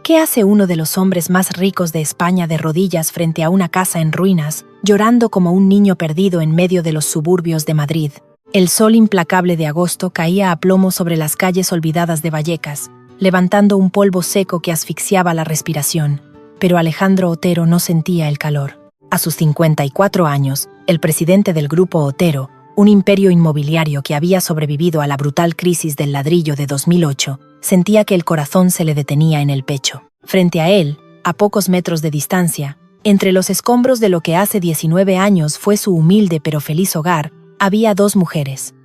¿Qué hace uno de los hombres más ricos de España de rodillas frente a una casa en ruinas, llorando como un niño perdido en medio de los suburbios de Madrid? El sol implacable de agosto caía a plomo sobre las calles olvidadas de Vallecas, levantando un polvo seco que asfixiaba la respiración. Pero Alejandro Otero no sentía el calor. A sus 54 años, el presidente del Grupo Otero, un imperio inmobiliario que había sobrevivido a la brutal crisis del ladrillo de 2008, sentía que el corazón se le detenía en el pecho. Frente a él, a pocos metros de distancia, entre los escombros de lo que hace 19 años fue su humilde pero feliz hogar, había dos mujeres.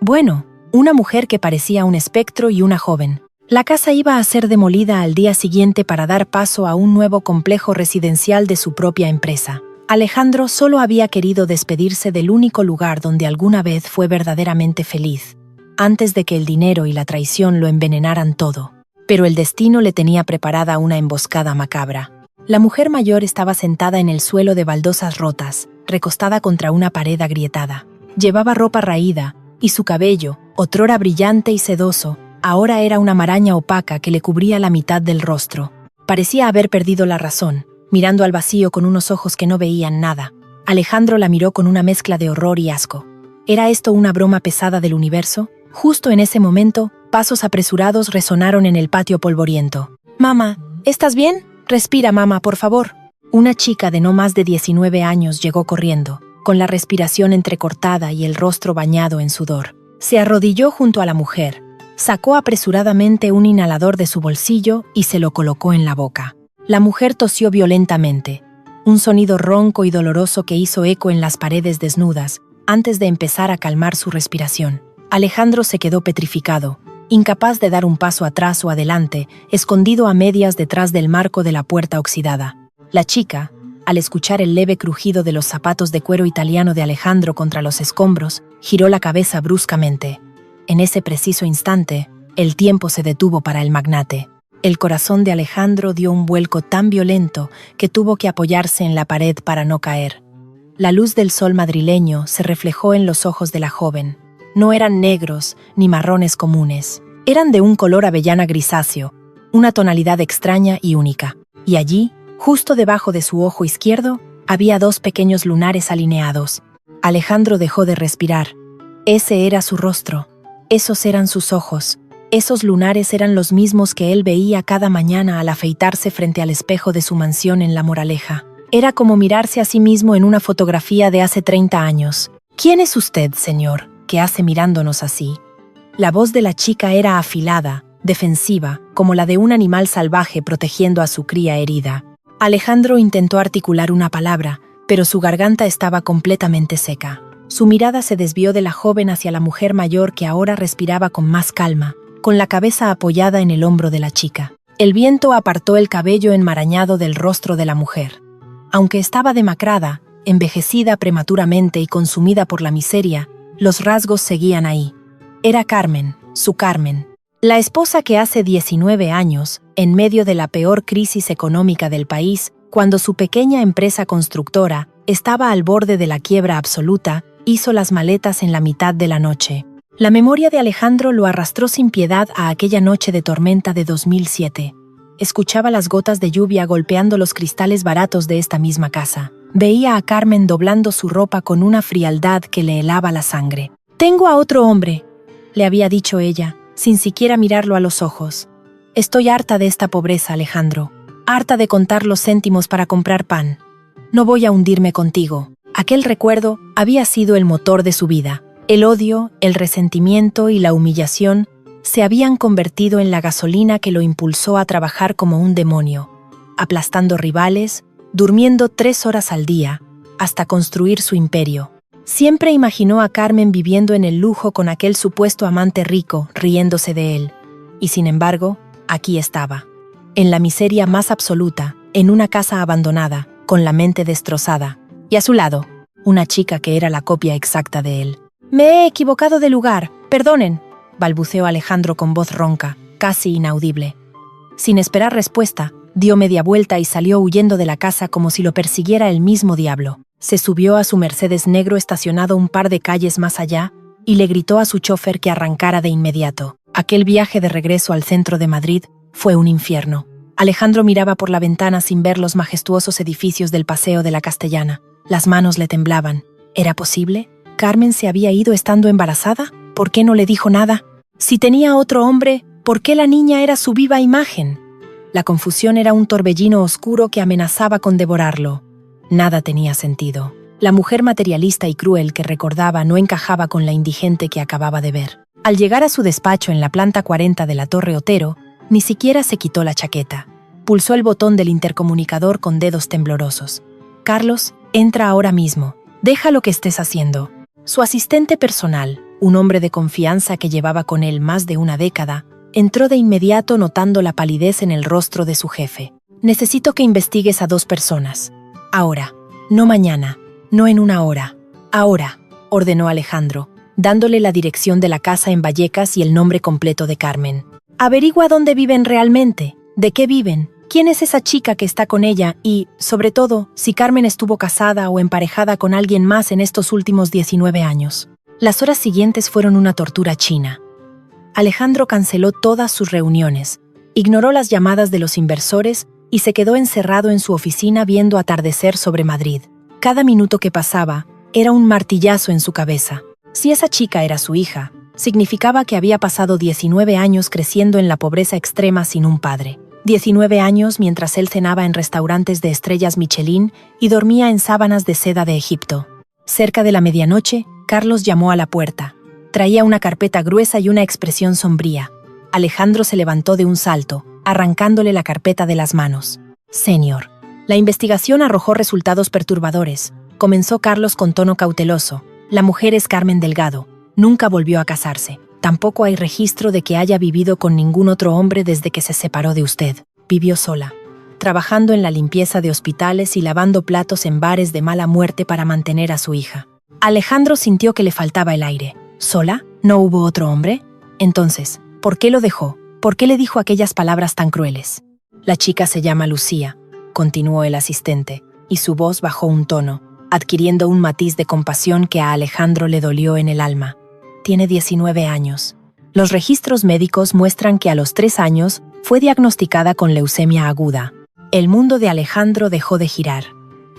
Bueno, una mujer que parecía un espectro y una joven. La casa iba a ser demolida al día siguiente para dar paso a un nuevo complejo residencial de su propia empresa. Alejandro solo había querido despedirse del único lugar donde alguna vez fue verdaderamente feliz, antes de que el dinero y la traición lo envenenaran todo. Pero el destino le tenía preparada una emboscada macabra. La mujer mayor estaba sentada en el suelo de baldosas rotas, recostada contra una pared agrietada. Llevaba ropa raída, y su cabello, otrora brillante y sedoso, ahora era una maraña opaca que le cubría la mitad del rostro. Parecía haber perdido la razón, mirando al vacío con unos ojos que no veían nada. Alejandro la miró con una mezcla de horror y asco. ¿Era esto una broma pesada del universo? Justo en ese momento, pasos apresurados resonaron en el patio polvoriento. «Mamá, ¿estás bien? Respira, mamá, por favor». Una chica de no más de 19 años llegó corriendo, con la respiración entrecortada y el rostro bañado en sudor. Se arrodilló junto a la mujer, sacó apresuradamente un inhalador de su bolsillo y se lo colocó en la boca. La mujer tosió violentamente, un sonido ronco y doloroso que hizo eco en las paredes desnudas, antes de empezar a calmar su respiración. Alejandro se quedó petrificado, incapaz de dar un paso atrás o adelante, escondido a medias detrás del marco de la puerta oxidada. La chica, al escuchar el leve crujido de los zapatos de cuero italiano de Alejandro contra los escombros, giró la cabeza bruscamente. En ese preciso instante, el tiempo se detuvo para el magnate. El corazón de Alejandro dio un vuelco tan violento que tuvo que apoyarse en la pared para no caer. La luz del sol madrileño se reflejó en los ojos de la joven. No eran negros ni marrones comunes. Eran de un color avellana grisáceo, una tonalidad extraña y única. Y allí, justo debajo de su ojo izquierdo, había dos pequeños lunares alineados. Alejandro dejó de respirar. Ese era su rostro. Esos eran sus ojos. Esos lunares eran los mismos que él veía cada mañana al afeitarse frente al espejo de su mansión en La Moraleja. Era como mirarse a sí mismo en una fotografía de hace 30 años. «¿Quién es usted, señor, que hace mirándonos así?» La voz de la chica era afilada, defensiva, como la de un animal salvaje protegiendo a su cría herida. Alejandro intentó articular una palabra, pero su garganta estaba completamente seca. Su mirada se desvió de la joven hacia la mujer mayor que ahora respiraba con más calma, con la cabeza apoyada en el hombro de la chica. El viento apartó el cabello enmarañado del rostro de la mujer. Aunque estaba demacrada, envejecida prematuramente y consumida por la miseria, los rasgos seguían ahí. Era Carmen, su Carmen. La esposa que hace 19 años, en medio de la peor crisis económica del país, cuando su pequeña empresa constructora estaba al borde de la quiebra absoluta, hizo las maletas en la mitad de la noche. La memoria de Alejandro lo arrastró sin piedad a aquella noche de tormenta de 2007. Escuchaba las gotas de lluvia golpeando los cristales baratos de esta misma casa. Veía a Carmen doblando su ropa con una frialdad que le helaba la sangre. «Tengo a otro hombre», le había dicho ella, sin siquiera mirarlo a los ojos. «Estoy harta de esta pobreza, Alejandro. Harta de contar los céntimos para comprar pan. No voy a hundirme contigo». Aquel recuerdo había sido el motor de su vida. El odio, el resentimiento y la humillación se habían convertido en la gasolina que lo impulsó a trabajar como un demonio, aplastando rivales, durmiendo 3 horas al día, hasta construir su imperio. Siempre imaginó a Carmen viviendo en el lujo con aquel supuesto amante rico, riéndose de él. Y sin embargo, aquí estaba, en la miseria más absoluta, en una casa abandonada, con la mente destrozada. Y a su lado, una chica que era la copia exacta de él. «Me he equivocado de lugar, perdonen», balbuceó Alejandro con voz ronca, casi inaudible. Sin esperar respuesta, dio media vuelta y salió huyendo de la casa como si lo persiguiera el mismo diablo. Se subió a su Mercedes negro estacionado un par de calles más allá y le gritó a su chofer que arrancara de inmediato. Aquel viaje de regreso al centro de Madrid fue un infierno. Alejandro miraba por la ventana sin ver los majestuosos edificios del Paseo de la Castellana. Las manos le temblaban. ¿Era posible? ¿Carmen se había ido estando embarazada? ¿Por qué no le dijo nada? Si tenía otro hombre, ¿por qué la niña era su viva imagen? La confusión era un torbellino oscuro que amenazaba con devorarlo. Nada tenía sentido. La mujer materialista y cruel que recordaba no encajaba con la indigente que acababa de ver. Al llegar a su despacho en la planta 40 de la Torre Otero, ni siquiera se quitó la chaqueta. Pulsó el botón del intercomunicador con dedos temblorosos. «Carlos, entra ahora mismo. Deja lo que estés haciendo». Su asistente personal, un hombre de confianza que llevaba con él más de una década, entró de inmediato notando la palidez en el rostro de su jefe. «Necesito que investigues a 2 personas. Ahora, no mañana, no en una hora. Ahora», ordenó Alejandro, dándole la dirección de la casa en Vallecas y el nombre completo de Carmen. «Averigua dónde viven realmente, de qué viven, quién es esa chica que está con ella y, sobre todo, si Carmen estuvo casada o emparejada con alguien más en estos últimos 19 años». Las horas siguientes fueron una tortura china. Alejandro canceló todas sus reuniones, ignoró las llamadas de los inversores y se quedó encerrado en su oficina viendo atardecer sobre Madrid. Cada minuto que pasaba era un martillazo en su cabeza. Si esa chica era su hija, significaba que había pasado 19 años creciendo en la pobreza extrema sin un padre. 19 años mientras él cenaba en restaurantes de estrellas Michelin y dormía en sábanas de seda de Egipto. Cerca de la medianoche, Carlos llamó a la puerta. Traía una carpeta gruesa y una expresión sombría. Alejandro se levantó de un salto, arrancándole la carpeta de las manos. «Señor». La investigación arrojó resultados perturbadores. Comenzó Carlos con tono cauteloso. «La mujer es Carmen Delgado. Nunca volvió a casarse. Tampoco hay registro de que haya vivido con ningún otro hombre desde que se separó de usted. Vivió sola, trabajando en la limpieza de hospitales y lavando platos en bares de mala muerte para mantener a su hija». Alejandro sintió que le faltaba el aire. ¿Sola? ¿No hubo otro hombre? Entonces, ¿por qué lo dejó? ¿Por qué le dijo aquellas palabras tan crueles? «La chica se llama Lucía», continuó el asistente, y su voz bajó un tono, adquiriendo un matiz de compasión que a Alejandro le dolió en el alma. «Tiene 19 años. Los registros médicos muestran que a los 3 años fue diagnosticada con leucemia aguda». El mundo de Alejandro dejó de girar.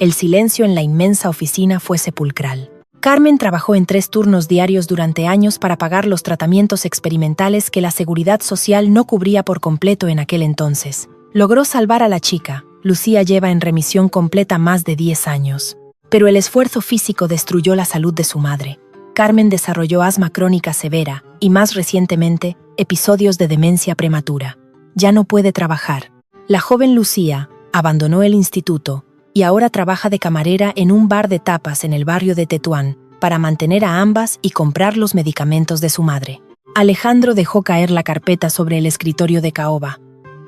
El silencio en la inmensa oficina fue sepulcral. Carmen trabajó en 3 turnos diarios durante años para pagar los tratamientos experimentales que la Seguridad Social no cubría por completo en aquel entonces. Logró salvar a la chica. Lucía lleva en remisión completa más de 10 años. Pero el esfuerzo físico destruyó la salud de su madre. Carmen desarrolló asma crónica severa y, más recientemente, episodios de demencia prematura. Ya no puede trabajar. La joven Lucía abandonó el instituto y ahora trabaja de camarera en un bar de tapas en el barrio de Tetuán para mantener a ambas y comprar los medicamentos de su madre. Alejandro dejó caer la carpeta sobre el escritorio de caoba.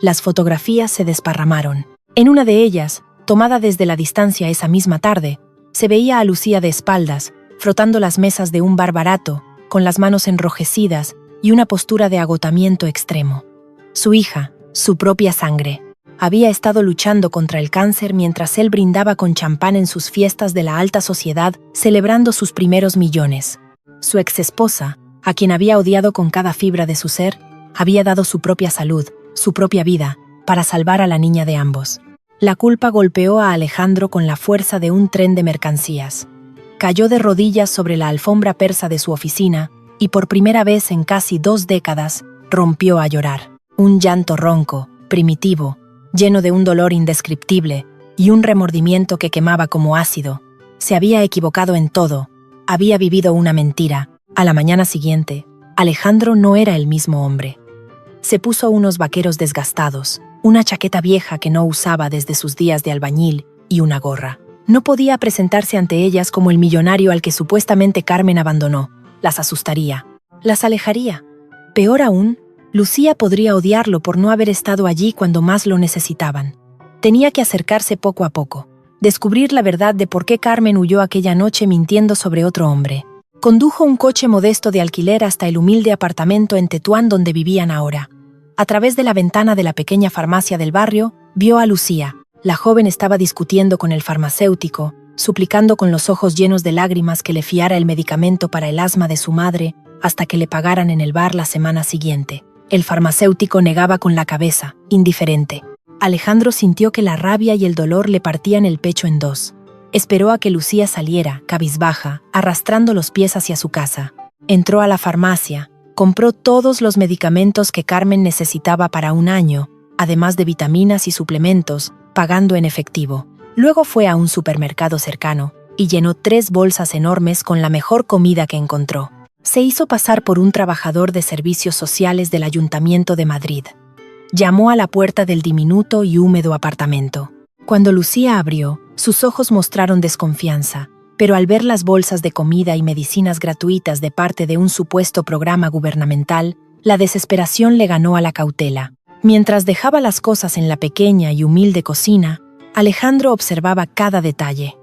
Las fotografías se desparramaron. En una de ellas, tomada desde la distancia esa misma tarde, se veía a Lucía de espaldas, frotando las mesas de un bar barato, con las manos enrojecidas y una postura de agotamiento extremo. Su hija, su propia sangre, había estado luchando contra el cáncer mientras él brindaba con champán en sus fiestas de la alta sociedad, celebrando sus primeros millones. Su exesposa, a quien había odiado con cada fibra de su ser, había dado su propia salud, su propia vida, para salvar a la niña de ambos. La culpa golpeó a Alejandro con la fuerza de un tren de mercancías. Cayó de rodillas sobre la alfombra persa de su oficina y por primera vez en casi 2 décadas rompió a llorar. Un llanto ronco, primitivo, lleno de un dolor indescriptible y un remordimiento que quemaba como ácido. Se había equivocado en todo, había vivido una mentira. A la mañana siguiente, Alejandro no era el mismo hombre. Se puso unos vaqueros desgastados, una chaqueta vieja que no usaba desde sus días de albañil y una gorra. No podía presentarse ante ellas como el millonario al que supuestamente Carmen abandonó. Las asustaría, las alejaría. Peor aún, Lucía podría odiarlo por no haber estado allí cuando más lo necesitaban. Tenía que acercarse poco a poco, descubrir la verdad de por qué Carmen huyó aquella noche mintiendo sobre otro hombre. Condujo un coche modesto de alquiler hasta el humilde apartamento en Tetuán donde vivían ahora. A través de la ventana de la pequeña farmacia del barrio, vio a Lucía. La joven estaba discutiendo con el farmacéutico, suplicando con los ojos llenos de lágrimas que le fiara el medicamento para el asma de su madre hasta que le pagaran en el bar la semana siguiente. El farmacéutico negaba con la cabeza, indiferente. Alejandro sintió que la rabia y el dolor le partían el pecho en dos. Esperó a que Lucía saliera, cabizbaja, arrastrando los pies hacia su casa. Entró a la farmacia, compró todos los medicamentos que Carmen necesitaba para un año, además de vitaminas y suplementos, pagando en efectivo. Luego fue a un supermercado cercano y llenó 3 bolsas enormes con la mejor comida que encontró. Se hizo pasar por un trabajador de servicios sociales del Ayuntamiento de Madrid. Llamó a la puerta del diminuto y húmedo apartamento. Cuando Lucía abrió, sus ojos mostraron desconfianza, pero al ver las bolsas de comida y medicinas gratuitas de parte de un supuesto programa gubernamental, la desesperación le ganó a la cautela. Mientras dejaba las cosas en la pequeña y humilde cocina, Alejandro observaba cada detalle.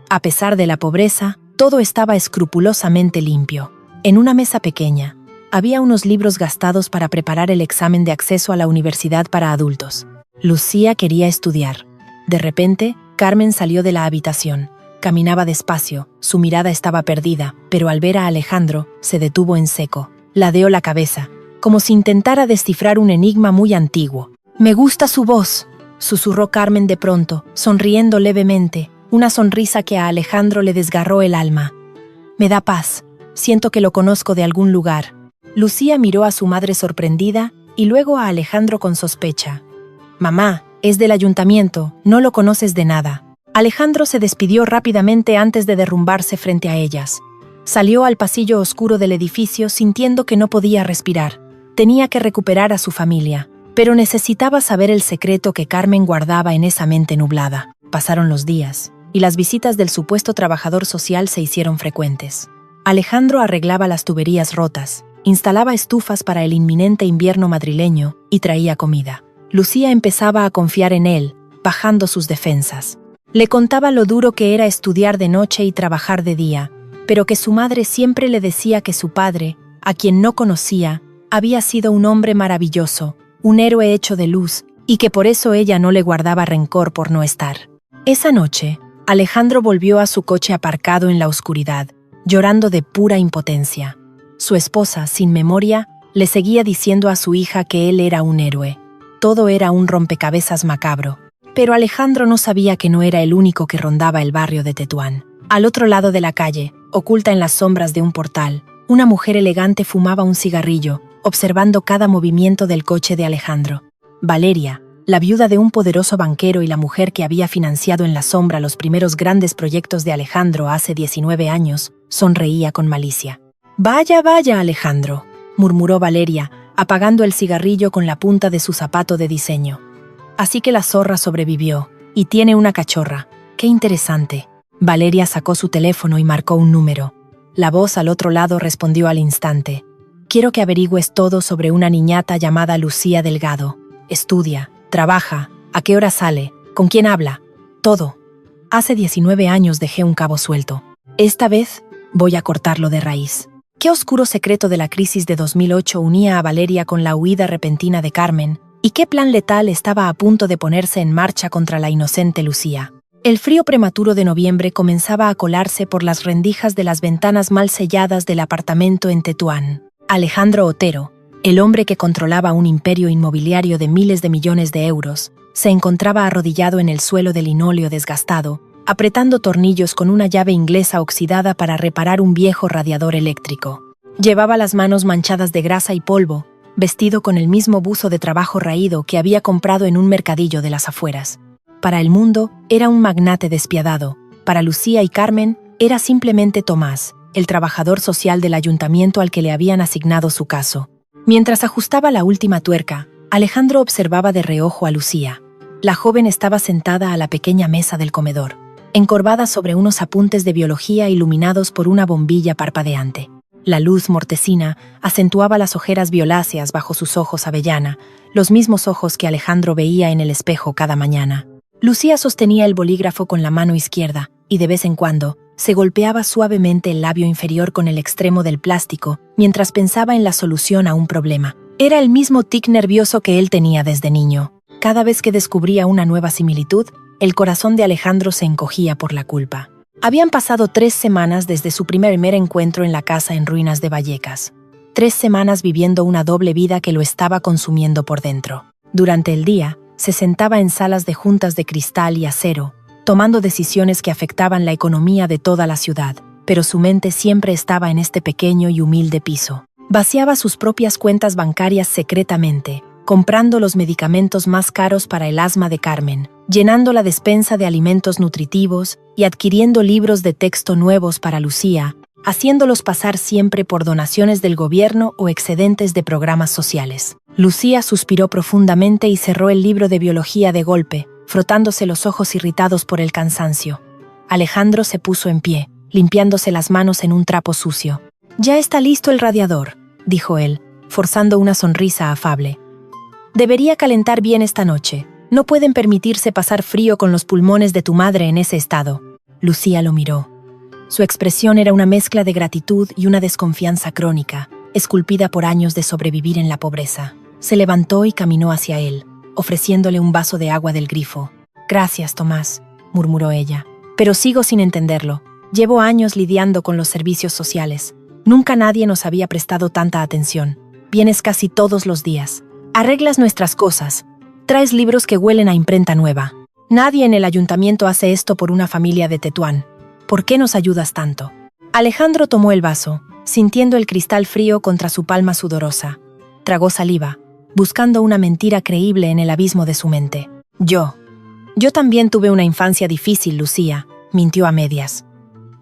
A pesar de la pobreza, todo estaba escrupulosamente limpio. En una mesa pequeña, había unos libros gastados para preparar el examen de acceso a la universidad para adultos. Lucía quería estudiar. De repente, Carmen salió de la habitación. Caminaba despacio, su mirada estaba perdida, pero al ver a Alejandro, se detuvo en seco. Ladeó la cabeza, como si intentara descifrar un enigma muy antiguo. «Me gusta su voz», susurró Carmen de pronto, sonriendo levemente, una sonrisa que a Alejandro le desgarró el alma. «Me da paz. Siento que lo conozco de algún lugar». Lucía miró a su madre sorprendida y luego a Alejandro con sospecha. «Mamá, es del ayuntamiento, no lo conoces de nada». Alejandro se despidió rápidamente antes de derrumbarse frente a ellas. Salió al pasillo oscuro del edificio sintiendo que no podía respirar. Tenía que recuperar a su familia, pero necesitaba saber el secreto que Carmen guardaba en esa mente nublada. Pasaron los días, y las visitas del supuesto trabajador social se hicieron frecuentes. Alejandro arreglaba las tuberías rotas, instalaba estufas para el inminente invierno madrileño y traía comida. Lucía empezaba a confiar en él, bajando sus defensas. Le contaba lo duro que era estudiar de noche y trabajar de día, pero que su madre siempre le decía que su padre, a quien no conocía, había sido un hombre maravilloso, un héroe hecho de luz, y que por eso ella no le guardaba rencor por no estar. Esa noche, Alejandro volvió a su coche aparcado en la oscuridad, llorando de pura impotencia. Su esposa, sin memoria, le seguía diciendo a su hija que él era un héroe. Todo era un rompecabezas macabro. Pero Alejandro no sabía que no era el único que rondaba el barrio de Tetuán. Al otro lado de la calle, oculta en las sombras de un portal, una mujer elegante fumaba un cigarrillo, observando cada movimiento del coche de Alejandro. Valeria, la viuda de un poderoso banquero y la mujer que había financiado en la sombra los primeros grandes proyectos de Alejandro hace 19 años, sonreía con malicia. «Vaya, vaya, Alejandro», murmuró Valeria, apagando el cigarrillo con la punta de su zapato de diseño. «Así que la zorra sobrevivió, y tiene una cachorra. ¡Qué interesante!». Valeria sacó su teléfono y marcó un número. La voz al otro lado respondió al instante. «Quiero que averigües todo sobre una niñata llamada Lucía Delgado. Estudia, trabaja, a qué hora sale, con quién habla, todo. Hace 19 años dejé un cabo suelto. Esta vez voy a cortarlo de raíz». ¿Qué oscuro secreto de la crisis de 2008 unía a Valeria con la huida repentina de Carmen? ¿Y qué plan letal estaba a punto de ponerse en marcha contra la inocente Lucía? El frío prematuro de noviembre comenzaba a colarse por las rendijas de las ventanas mal selladas del apartamento en Tetuán. Alejandro Otero, el hombre que controlaba un imperio inmobiliario de miles de millones de euros, se encontraba arrodillado en el suelo de linóleo desgastado, apretando tornillos con una llave inglesa oxidada para reparar un viejo radiador eléctrico. Llevaba las manos manchadas de grasa y polvo, vestido con el mismo buzo de trabajo raído que había comprado en un mercadillo de las afueras. Para el mundo, era un magnate despiadado. Para Lucía y Carmen, era simplemente Tomás, el trabajador social del ayuntamiento al que le habían asignado su caso. Mientras ajustaba la última tuerca, Alejandro observaba de reojo a Lucía. La joven estaba sentada a la pequeña mesa del comedor, encorvada sobre unos apuntes de biología iluminados por una bombilla parpadeante. La luz mortecina acentuaba las ojeras violáceas bajo sus ojos avellana, los mismos ojos que Alejandro veía en el espejo cada mañana. Lucía sostenía el bolígrafo con la mano izquierda y de vez en cuando se golpeaba suavemente el labio inferior con el extremo del plástico mientras pensaba en la solución a un problema. Era el mismo tic nervioso que él tenía desde niño. Cada vez que descubría una nueva similitud, el corazón de Alejandro se encogía por la culpa. Habían pasado 3 semanas desde su primer encuentro en la casa en ruinas de Vallecas. 3 semanas viviendo una doble vida que lo estaba consumiendo por dentro. Durante el día, Se sentaba en salas de juntas de cristal y acero, tomando decisiones que afectaban la economía de toda la ciudad, pero su mente siempre estaba en este pequeño y humilde piso. Vaciaba sus propias cuentas bancarias secretamente, comprando los medicamentos más caros para el asma de Carmen, llenando la despensa de alimentos nutritivos y adquiriendo libros de texto nuevos para Lucía, haciéndolos pasar siempre por donaciones del gobierno o excedentes de programas sociales. Lucía suspiró profundamente y cerró el libro de biología de golpe, frotándose los ojos irritados por el cansancio. Alejandro se puso en pie, limpiándose las manos en un trapo sucio. «Ya está listo el radiador», dijo él, forzando una sonrisa afable. «Debería calentar bien esta noche. No pueden permitirse pasar frío con los pulmones de tu madre en ese estado». Lucía lo miró. Su expresión era una mezcla de gratitud y una desconfianza crónica, esculpida por años de sobrevivir en la pobreza. Se levantó y caminó hacia él, ofreciéndole un vaso de agua del grifo. «Gracias, Tomás», murmuró ella. «Pero sigo sin entenderlo. Llevo años lidiando con los servicios sociales. Nunca nadie nos había prestado tanta atención. Vienes casi todos los días. Arreglas nuestras cosas. Traes libros que huelen a imprenta nueva. Nadie en el ayuntamiento hace esto por una familia de Tetuán. ¿Por qué nos ayudas tanto?» Alejandro tomó el vaso, sintiendo el cristal frío contra su palma sudorosa. Tragó saliva, buscando una mentira creíble en el abismo de su mente. Yo también tuve una infancia difícil, Lucía», mintió a medias.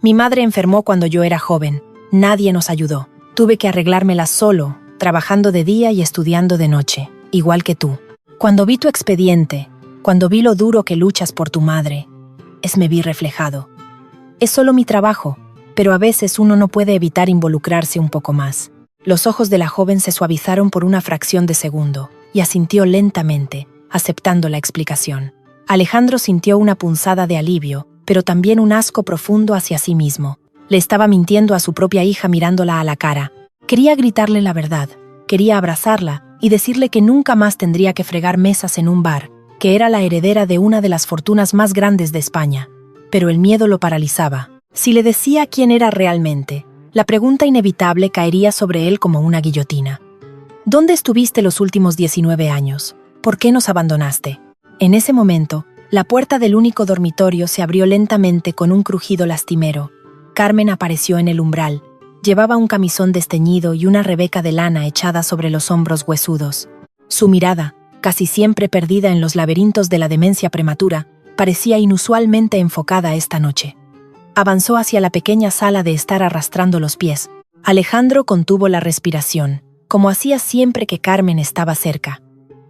«Mi madre enfermó cuando yo era joven. Nadie nos ayudó. Tuve que arreglármela solo, trabajando de día y estudiando de noche, igual que tú. Cuando vi tu expediente, cuando vi lo duro que luchas por tu madre, me vi reflejado. Es solo mi trabajo, pero a veces uno no puede evitar involucrarse un poco más». Los ojos de la joven se suavizaron por una fracción de segundo, y asintió lentamente, aceptando la explicación. Alejandro sintió una punzada de alivio, pero también un asco profundo hacia sí mismo. Le estaba mintiendo a su propia hija mirándola a la cara. Quería gritarle la verdad, quería abrazarla y decirle que nunca más tendría que fregar mesas en un bar, que era la heredera de una de las fortunas más grandes de España. Pero el miedo lo paralizaba. Si le decía quién era realmente, la pregunta inevitable caería sobre él como una guillotina. «¿Dónde estuviste los últimos 19 años? ¿Por qué nos abandonaste?» En ese momento, la puerta del único dormitorio se abrió lentamente con un crujido lastimero. Carmen apareció en el umbral. Llevaba un camisón desteñido y una rebeca de lana echada sobre los hombros huesudos. Su mirada, casi siempre perdida en los laberintos de la demencia prematura, parecía inusualmente enfocada esta noche. Avanzó hacia la pequeña sala de estar arrastrando los pies. Alejandro contuvo la respiración, como hacía siempre que Carmen estaba cerca.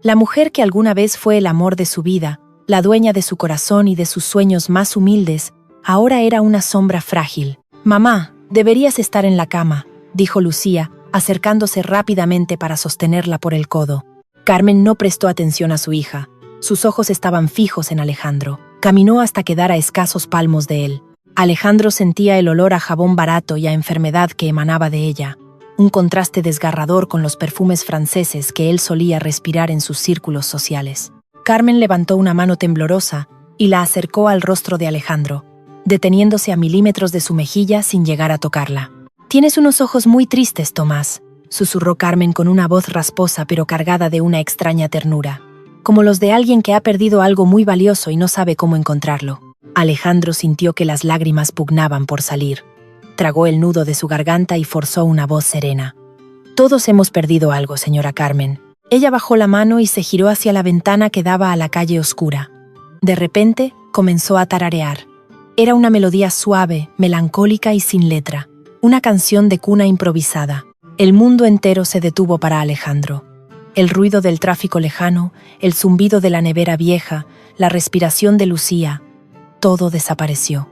La mujer que alguna vez fue el amor de su vida, la dueña de su corazón y de sus sueños más humildes, ahora era una sombra frágil. «Mamá, deberías estar en la cama», dijo Lucía, acercándose rápidamente para sostenerla por el codo. Carmen no prestó atención a su hija. Sus ojos estaban fijos en Alejandro. Caminó hasta quedar a escasos palmos de él. Alejandro sentía el olor a jabón barato y a enfermedad que emanaba de ella, un contraste desgarrador con los perfumes franceses que él solía respirar en sus círculos sociales. Carmen levantó una mano temblorosa y la acercó al rostro de Alejandro, deteniéndose a milímetros de su mejilla sin llegar a tocarla. «Tienes unos ojos muy tristes, Tomás», susurró Carmen con una voz rasposa pero cargada de una extraña ternura, como los de alguien que ha perdido algo muy valioso y no sabe cómo encontrarlo. Alejandro sintió que las lágrimas pugnaban por salir. Tragó el nudo de su garganta y forzó una voz serena. «Todos hemos perdido algo, señora Carmen». Ella bajó la mano y se giró hacia la ventana que daba a la calle oscura. De repente, comenzó a tararear. Era una melodía suave, melancólica y sin letra. Una canción de cuna improvisada. El mundo entero se detuvo para Alejandro. El ruido del tráfico lejano, el zumbido de la nevera vieja, la respiración de Lucía, todo desapareció.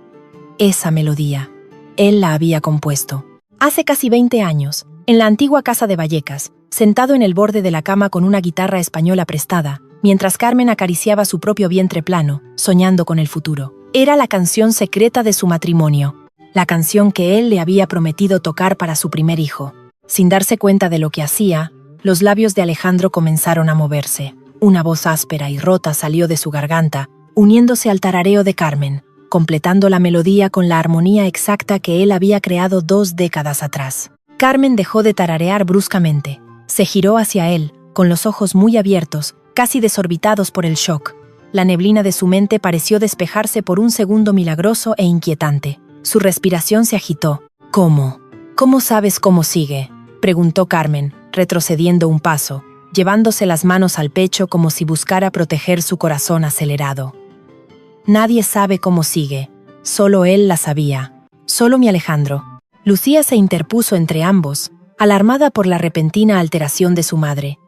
Esa melodía, él la había compuesto. Hace casi 20 años, en la antigua casa de Vallecas, sentado en el borde de la cama con una guitarra española prestada, mientras Carmen acariciaba su propio vientre plano, soñando con el futuro. Era la canción secreta de su matrimonio, la canción que él le había prometido tocar para su primer hijo. Sin darse cuenta de lo que hacía, los labios de Alejandro comenzaron a moverse. Una voz áspera y rota salió de su garganta, uniéndose al tarareo de Carmen, completando la melodía con la armonía exacta que él había creado 2 décadas atrás. Carmen dejó de tararear bruscamente. Se giró hacia él, con los ojos muy abiertos, casi desorbitados por el shock. La neblina de su mente pareció despejarse por un segundo milagroso e inquietante. Su respiración se agitó. ¿Cómo? ¿Cómo sabes cómo sigue?, preguntó Carmen, retrocediendo un paso, llevándose las manos al pecho como si buscara proteger su corazón acelerado. Nadie sabe cómo sigue. Solo él la sabía. Solo mi Alejandro. Lucía se interpuso entre ambos, alarmada por la repentina alteración de su madre.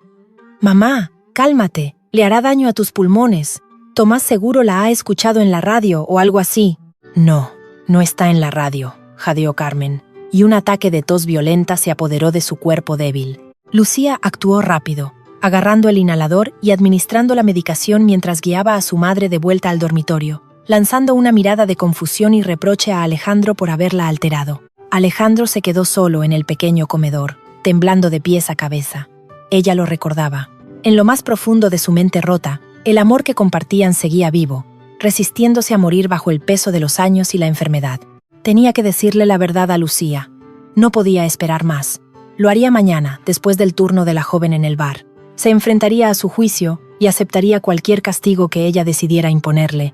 «Mamá, cálmate, le hará daño a tus pulmones. Tomás seguro la ha escuchado en la radio o algo así». «No, no está en la radio», jadeó Carmen, y un ataque de tos violenta se apoderó de su cuerpo débil. Lucía actuó rápido, agarrando el inhalador y administrando la medicación mientras guiaba a su madre de vuelta al dormitorio, lanzando una mirada de confusión y reproche a Alejandro por haberla alterado. Alejandro se quedó solo en el pequeño comedor, temblando de pies a cabeza. Ella lo recordaba. En lo más profundo de su mente rota, el amor que compartían seguía vivo, resistiéndose a morir bajo el peso de los años y la enfermedad. Tenía que decirle la verdad a Lucía. No podía esperar más. Lo haría mañana, después del turno de la joven en el bar. Se enfrentaría a su juicio y aceptaría cualquier castigo que ella decidiera imponerle.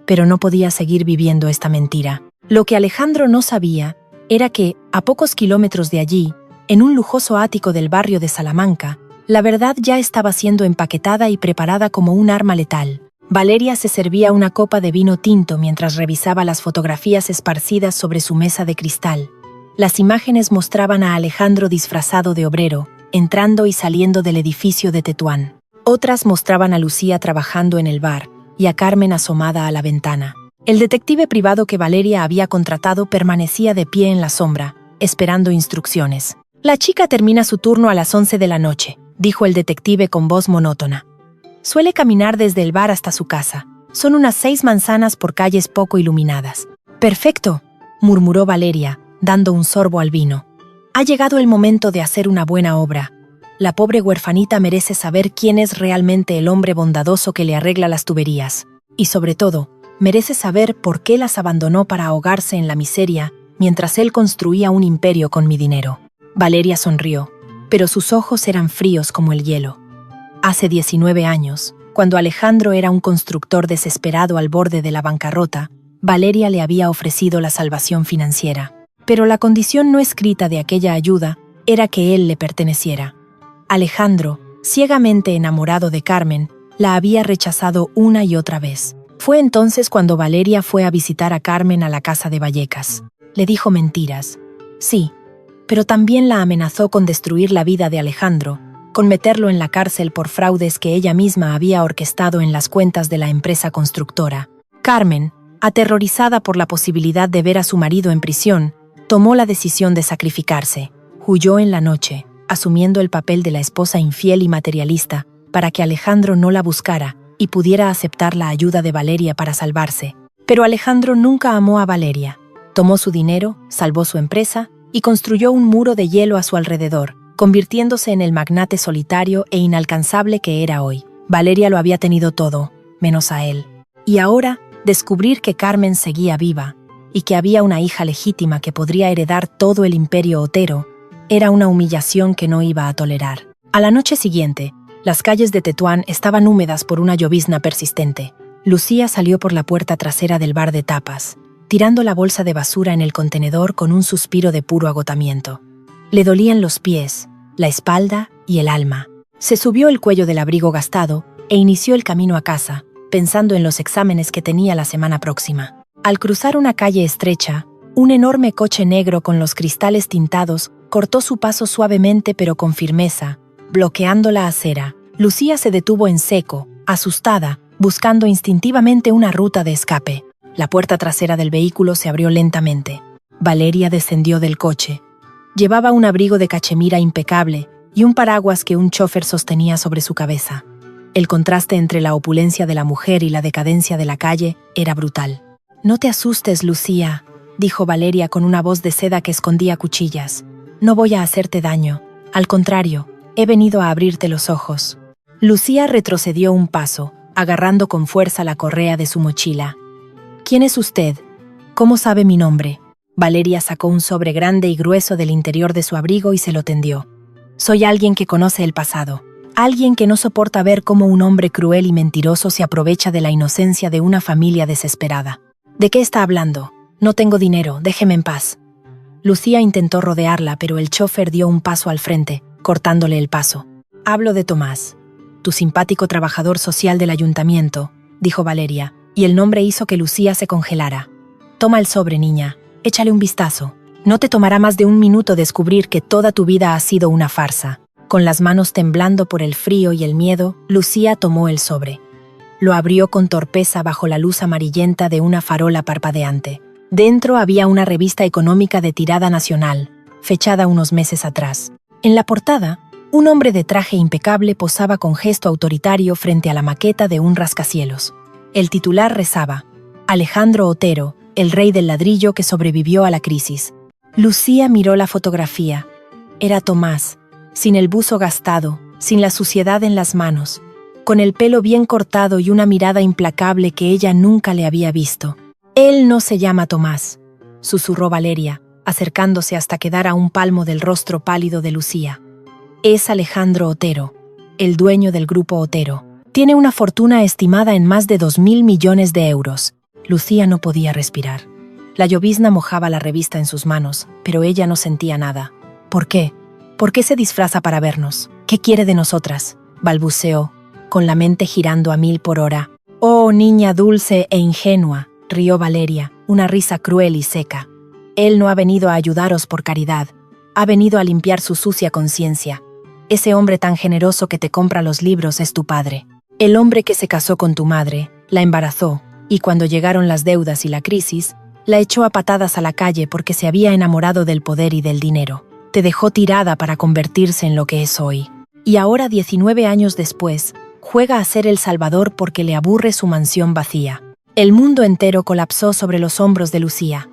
Pero no podía seguir viviendo esta mentira. Lo que Alejandro no sabía era que, a pocos kilómetros de allí, en un lujoso ático del barrio de Salamanca, la verdad ya estaba siendo empaquetada y preparada como un arma letal. Valeria se servía una copa de vino tinto mientras revisaba las fotografías esparcidas sobre su mesa de cristal. Las imágenes mostraban a Alejandro disfrazado de obrero, entrando y saliendo del edificio de Tetuán. Otras mostraban a Lucía trabajando en el bar y a Carmen asomada a la ventana. El detective privado que Valeria había contratado permanecía de pie en la sombra, esperando instrucciones. «La chica termina su turno a las 11 de la noche», dijo el detective con voz monótona. «Suele caminar desde el bar hasta su casa. Son unas 6 manzanas por calles poco iluminadas». «Perfecto», murmuró Valeria, dando un sorbo al vino. «Ha llegado el momento de hacer una buena obra. La pobre huerfanita merece saber quién es realmente el hombre bondadoso que le arregla las tuberías. Y sobre todo, merece saber por qué las abandonó para ahogarse en la miseria mientras él construía un imperio con mi dinero». Valeria sonrió, pero sus ojos eran fríos como el hielo. Hace 19 años, cuando Alejandro era un constructor desesperado al borde de la bancarrota, Valeria le había ofrecido la salvación financiera. Pero la condición no escrita de aquella ayuda era que él le perteneciera. Alejandro, ciegamente enamorado de Carmen, la había rechazado una y otra vez. Fue entonces cuando Valeria fue a visitar a Carmen a la casa de Vallecas. Le dijo mentiras. Sí, pero también la amenazó con destruir la vida de Alejandro, con meterlo en la cárcel por fraudes que ella misma había orquestado en las cuentas de la empresa constructora. Carmen, aterrorizada por la posibilidad de ver a su marido en prisión, tomó la decisión de sacrificarse. Huyó en la noche, asumiendo el papel de la esposa infiel y materialista, para que Alejandro no la buscara y pudiera aceptar la ayuda de Valeria para salvarse. Pero Alejandro nunca amó a Valeria. Tomó su dinero, salvó su empresa y construyó un muro de hielo a su alrededor, convirtiéndose en el magnate solitario e inalcanzable que era hoy. Valeria lo había tenido todo, menos a él. Y ahora, descubrir que Carmen seguía viva y que había una hija legítima que podría heredar todo el imperio Otero, era una humillación que no iba a tolerar. A la noche siguiente, las calles de Tetuán estaban húmedas por una llovizna persistente. Lucía salió por la puerta trasera del bar de tapas, tirando la bolsa de basura en el contenedor con un suspiro de puro agotamiento. Le dolían los pies, la espalda y el alma. Se subió el cuello del abrigo gastado e inició el camino a casa, pensando en los exámenes que tenía la semana próxima. Al cruzar una calle estrecha, un enorme coche negro con los cristales tintados cortó su paso suavemente pero con firmeza, bloqueando la acera. Lucía se detuvo en seco, asustada, buscando instintivamente una ruta de escape. La puerta trasera del vehículo se abrió lentamente. Valeria descendió del coche. Llevaba un abrigo de cachemira impecable y un paraguas que un chofer sostenía sobre su cabeza. El contraste entre la opulencia de la mujer y la decadencia de la calle era brutal. «No te asustes, Lucía», dijo Valeria con una voz de seda que escondía cuchillas. «No voy a hacerte daño. Al contrario, he venido a abrirte los ojos». Lucía retrocedió un paso, agarrando con fuerza la correa de su mochila. «¿Quién es usted? ¿Cómo sabe mi nombre?» Valeria sacó un sobre grande y grueso del interior de su abrigo y se lo tendió. «Soy alguien que conoce el pasado. Alguien que no soporta ver cómo un hombre cruel y mentiroso se aprovecha de la inocencia de una familia desesperada. ¿De qué está hablando? No tengo dinero, déjeme en paz. Lucía intentó rodearla, pero el chofer dio un paso al frente, cortándole el paso. Hablo de Tomás, tu simpático trabajador social del ayuntamiento, dijo Valeria, y el nombre hizo que Lucía se congelara. Toma el sobre, niña, échale un vistazo. No te tomará más de un minuto descubrir que toda tu vida ha sido una farsa. Con las manos temblando por el frío y el miedo, Lucía tomó el sobre. Lo abrió con torpeza bajo la luz amarillenta de una farola parpadeante. Dentro había una revista económica de tirada nacional, fechada unos meses atrás. En la portada, un hombre de traje impecable posaba con gesto autoritario frente a la maqueta de un rascacielos. El titular rezaba: Alejandro Otero, el rey del ladrillo que sobrevivió a la crisis. Lucía miró la fotografía. Era Tomás, sin el buzo gastado, sin la suciedad en las manos, con el pelo bien cortado y una mirada implacable que ella nunca le había visto. Él no se llama Tomás, susurró Valeria, acercándose hasta quedar a un palmo del rostro pálido de Lucía. Es Alejandro Otero, el dueño del grupo Otero. Tiene una fortuna estimada en más de 2.000 millones de euros. Lucía no podía respirar. La llovizna mojaba la revista en sus manos, pero ella no sentía nada. ¿Por qué? ¿Por qué se disfraza para vernos? ¿Qué quiere de nosotras? Balbuceó, con la mente girando a 1000 por hora. Oh, niña dulce e ingenua, rió Valeria, una risa cruel y seca. Él no ha venido a ayudaros por caridad. Ha venido a limpiar su sucia conciencia. Ese hombre tan generoso que te compra los libros es tu padre. El hombre que se casó con tu madre, la embarazó, y cuando llegaron las deudas y la crisis, la echó a patadas a la calle porque se había enamorado del poder y del dinero. Te dejó tirada para convertirse en lo que es hoy. Y ahora, 19 años después, juega a ser el salvador porque le aburre su mansión vacía. El mundo entero colapsó sobre los hombros de Lucía.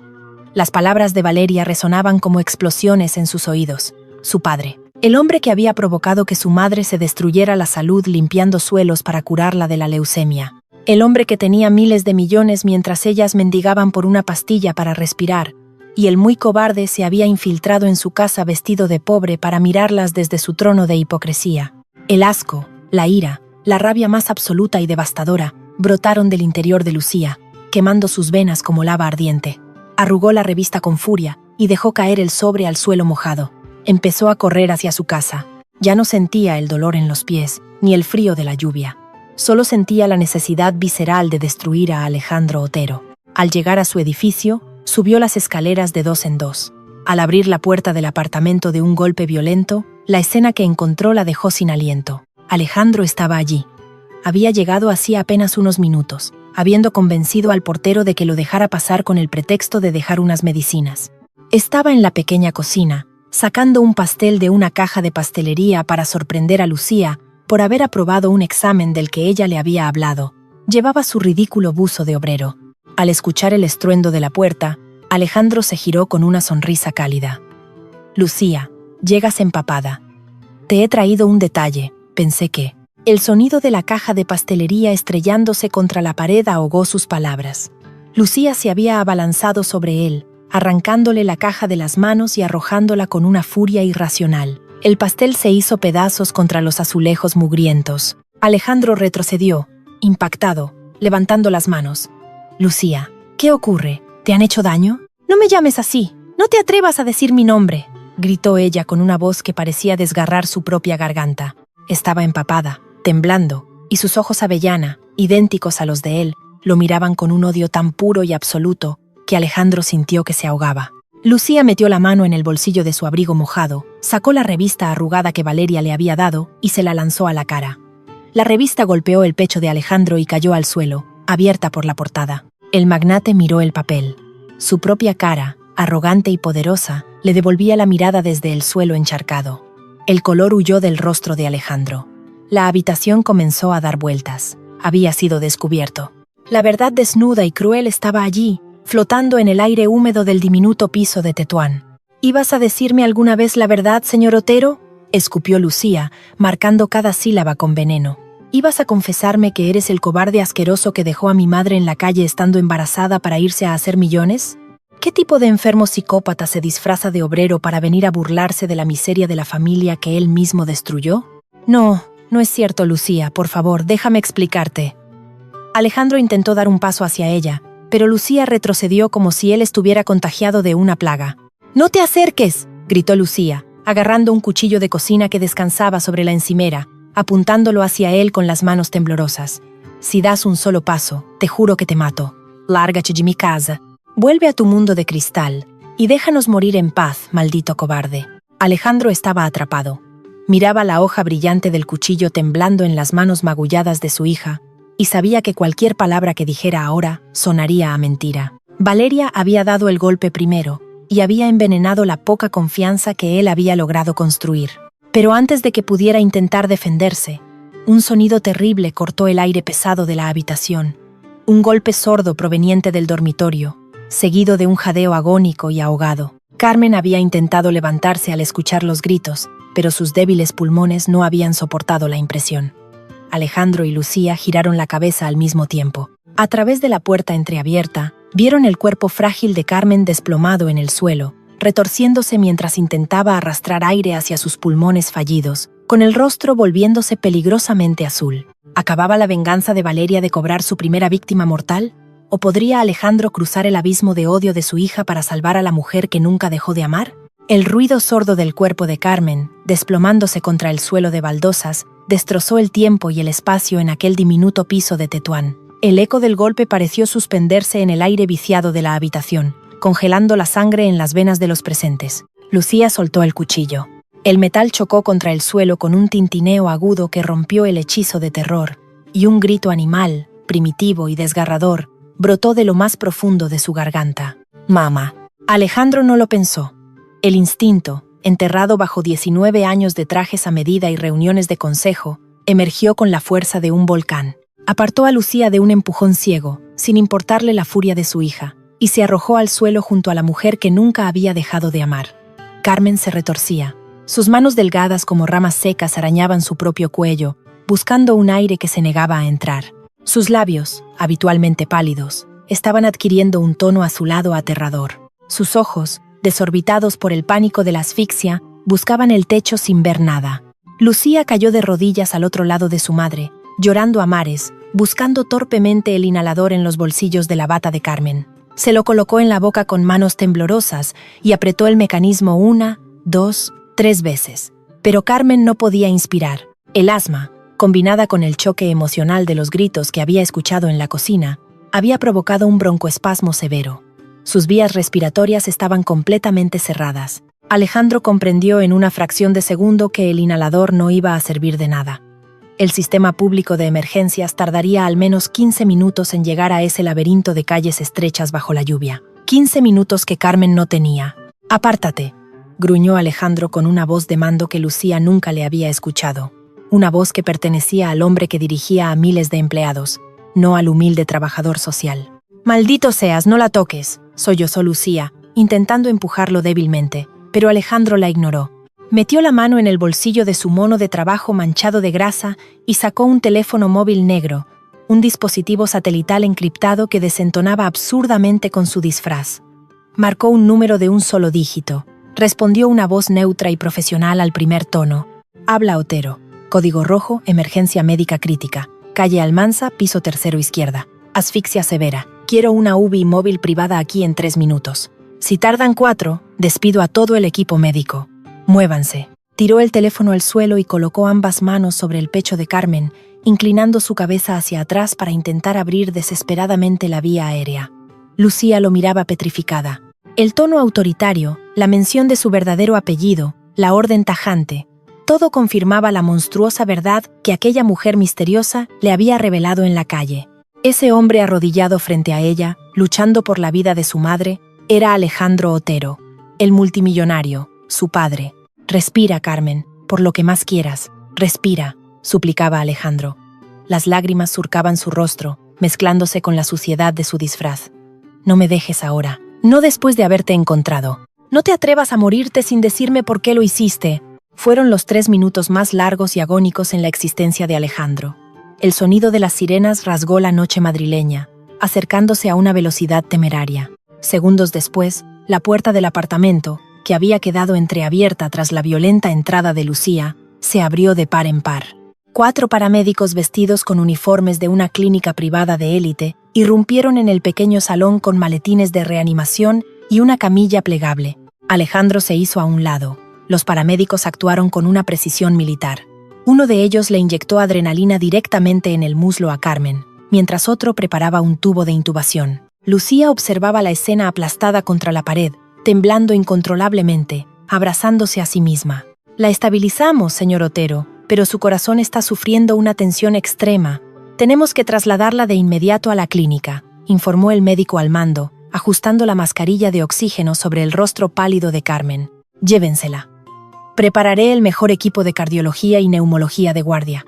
Las palabras de Valeria resonaban como explosiones en sus oídos. Su padre. El hombre que había provocado que su madre se destruyera la salud limpiando suelos para curarla de la leucemia. El hombre que tenía miles de millones mientras ellas mendigaban por una pastilla para respirar, y el muy cobarde se había infiltrado en su casa vestido de pobre para mirarlas desde su trono de hipocresía. El asco, la ira, la rabia más absoluta y devastadora brotaron del interior de Lucía, quemando sus venas como lava ardiente. Arrugó la revista con furia y dejó caer el sobre al suelo mojado. Empezó a correr hacia su casa. Ya no sentía el dolor en los pies, ni el frío de la lluvia. Solo sentía la necesidad visceral de destruir a Alejandro Otero. Al llegar a su edificio, subió las escaleras de 2 en 2. Al abrir la puerta del apartamento de un golpe violento, la escena que encontró la dejó sin aliento. Alejandro estaba allí. Había llegado hacía apenas unos minutos, habiendo convencido al portero de que lo dejara pasar con el pretexto de dejar unas medicinas. Estaba en la pequeña cocina, sacando un pastel de una caja de pastelería para sorprender a Lucía por haber aprobado un examen del que ella le había hablado. Llevaba su ridículo buzo de obrero. Al escuchar el estruendo de la puerta, Alejandro se giró con una sonrisa cálida. Lucía, llegas empapada. Te he traído un detalle, pensé que... El sonido de la caja de pastelería estrellándose contra la pared ahogó sus palabras. Lucía se había abalanzado sobre él, arrancándole la caja de las manos y arrojándola con una furia irracional. El pastel se hizo pedazos contra los azulejos mugrientos. Alejandro retrocedió, impactado, levantando las manos. Lucía, ¿qué ocurre? ¿Te han hecho daño? No me llames así, no te atrevas a decir mi nombre, gritó ella con una voz que parecía desgarrar su propia garganta. Estaba empapada, temblando, y sus ojos avellana, idénticos a los de él, lo miraban con un odio tan puro y absoluto que Alejandro sintió que se ahogaba. Lucía metió la mano en el bolsillo de su abrigo mojado, sacó la revista arrugada que Valeria le había dado y se la lanzó a la cara. La revista golpeó el pecho de Alejandro y cayó al suelo, abierta por la portada. El magnate miró el papel. Su propia cara, arrogante y poderosa, le devolvía la mirada desde el suelo encharcado. El color huyó del rostro de Alejandro. La habitación comenzó a dar vueltas. Había sido descubierto. La verdad desnuda y cruel estaba allí, flotando en el aire húmedo del diminuto piso de Tetuán. ¿Ibas a decirme alguna vez la verdad, señor Otero?, escupió Lucía, marcando cada sílaba con veneno. ¿Ibas a confesarme que eres el cobarde asqueroso que dejó a mi madre en la calle estando embarazada para irse a hacer millones? ¿Qué tipo de enfermo psicópata se disfraza de obrero para venir a burlarse de la miseria de la familia que él mismo destruyó? No, No es cierto, Lucía, por favor, déjame explicarte. Alejandro intentó dar un paso hacia ella, pero Lucía retrocedió como si él estuviera contagiado de una plaga. ¡No te acerques!, gritó Lucía, agarrando un cuchillo de cocina que descansaba sobre la encimera, apuntándolo hacia él con las manos temblorosas. Si das un solo paso, te juro que te mato. Lárgate de mi casa. Vuelve a tu mundo de cristal y déjanos morir en paz, maldito cobarde. Alejandro estaba atrapado. Miraba la hoja brillante del cuchillo temblando en las manos magulladas de su hija y sabía que cualquier palabra que dijera ahora sonaría a mentira. Valeria había dado el golpe primero y había envenenado la poca confianza que él había logrado construir. Pero antes de que pudiera intentar defenderse, un sonido terrible cortó el aire pesado de la habitación. Un golpe sordo proveniente del dormitorio, seguido de un jadeo agónico y ahogado. Carmen había intentado levantarse al escuchar los gritos, pero sus débiles pulmones no habían soportado la impresión. Alejandro y Lucía giraron la cabeza al mismo tiempo. A través de la puerta entreabierta, vieron el cuerpo frágil de Carmen desplomado en el suelo, retorciéndose mientras intentaba arrastrar aire hacia sus pulmones fallidos, con el rostro volviéndose peligrosamente azul. ¿Acababa la venganza de Valeria de cobrar su primera víctima mortal? ¿O podría Alejandro cruzar el abismo de odio de su hija para salvar a la mujer que nunca dejó de amar? El ruido sordo del cuerpo de Carmen, desplomándose contra el suelo de baldosas, destrozó el tiempo y el espacio en aquel diminuto piso de Tetuán. El eco del golpe pareció suspenderse en el aire viciado de la habitación, congelando la sangre en las venas de los presentes. Lucía soltó el cuchillo. El metal chocó contra el suelo con un tintineo agudo que rompió el hechizo de terror, y un grito animal, primitivo y desgarrador, brotó de lo más profundo de su garganta. «Mamá». Alejandro no lo pensó. El instinto, enterrado bajo 19 años de trajes a medida y reuniones de consejo, emergió con la fuerza de un volcán. Apartó a Lucía de un empujón ciego, sin importarle la furia de su hija, y se arrojó al suelo junto a la mujer que nunca había dejado de amar. Carmen se retorcía. Sus manos delgadas como ramas secas arañaban su propio cuello, buscando un aire que se negaba a entrar. Sus labios, habitualmente pálidos, estaban adquiriendo un tono azulado aterrador. Sus ojos, desorbitados por el pánico de la asfixia, buscaban el techo sin ver nada. Lucía cayó de rodillas al otro lado de su madre, llorando a mares, buscando torpemente el inhalador en los bolsillos de la bata de Carmen. Se lo colocó en la boca con manos temblorosas y apretó el mecanismo 1, 2, 3 veces. Pero Carmen no podía inspirar. El asma, combinada con el choque emocional de los gritos que había escuchado en la cocina, había provocado un broncoespasmo severo. Sus vías respiratorias estaban completamente cerradas. Alejandro comprendió en una fracción de segundo que el inhalador no iba a servir de nada. El sistema público de emergencias tardaría al menos 15 minutos en llegar a ese laberinto de calles estrechas bajo la lluvia. 15 minutos que Carmen no tenía. «Apártate», gruñó Alejandro con una voz de mando que Lucía nunca le había escuchado. Una voz que pertenecía al hombre que dirigía a miles de empleados, no al humilde trabajador social. «Maldito seas, no la toques», sollozó Lucía, intentando empujarlo débilmente, pero Alejandro la ignoró. Metió la mano en el bolsillo de su mono de trabajo manchado de grasa y sacó un teléfono móvil negro, un dispositivo satelital encriptado que desentonaba absurdamente con su disfraz. Marcó un número de un solo dígito. Respondió una voz neutra y profesional al primer tono. «Habla Otero. Código rojo, emergencia médica crítica. Calle Almanza, piso 3º izquierda. Asfixia severa. Quiero una UBI móvil privada aquí en 3 minutos. Si tardan 4, despido a todo el equipo médico. Muévanse». Tiró el teléfono al suelo y colocó ambas manos sobre el pecho de Carmen, inclinando su cabeza hacia atrás para intentar abrir desesperadamente la vía aérea. Lucía lo miraba petrificada. El tono autoritario, la mención de su verdadero apellido, la orden tajante, todo confirmaba la monstruosa verdad que aquella mujer misteriosa le había revelado en la calle. Ese hombre arrodillado frente a ella, luchando por la vida de su madre, era Alejandro Otero, el multimillonario, su padre. «Respira, Carmen, por lo que más quieras. Respira», suplicaba Alejandro. Las lágrimas surcaban su rostro, mezclándose con la suciedad de su disfraz. «No me dejes ahora. No después de haberte encontrado. No te atrevas a morirte sin decirme por qué lo hiciste». Fueron los 3 minutos más largos y agónicos en la existencia de Alejandro. El sonido de las sirenas rasgó la noche madrileña, acercándose a una velocidad temeraria. Segundos después, la puerta del apartamento, que había quedado entreabierta tras la violenta entrada de Lucía, se abrió de par en par. 4 paramédicos vestidos con uniformes de una clínica privada de élite irrumpieron en el pequeño salón con maletines de reanimación y una camilla plegable. Alejandro se hizo a un lado. Los paramédicos actuaron con una precisión militar. Uno de ellos le inyectó adrenalina directamente en el muslo a Carmen, mientras otro preparaba un tubo de intubación. Lucía observaba la escena aplastada contra la pared, temblando incontrolablemente, abrazándose a sí misma. La estabilizamos, señor Otero, pero su corazón está sufriendo una tensión extrema. Tenemos que trasladarla de inmediato a la clínica, informó el médico al mando, ajustando la mascarilla de oxígeno sobre el rostro pálido de Carmen. Llévensela. Prepararé el mejor equipo de cardiología y neumología de guardia.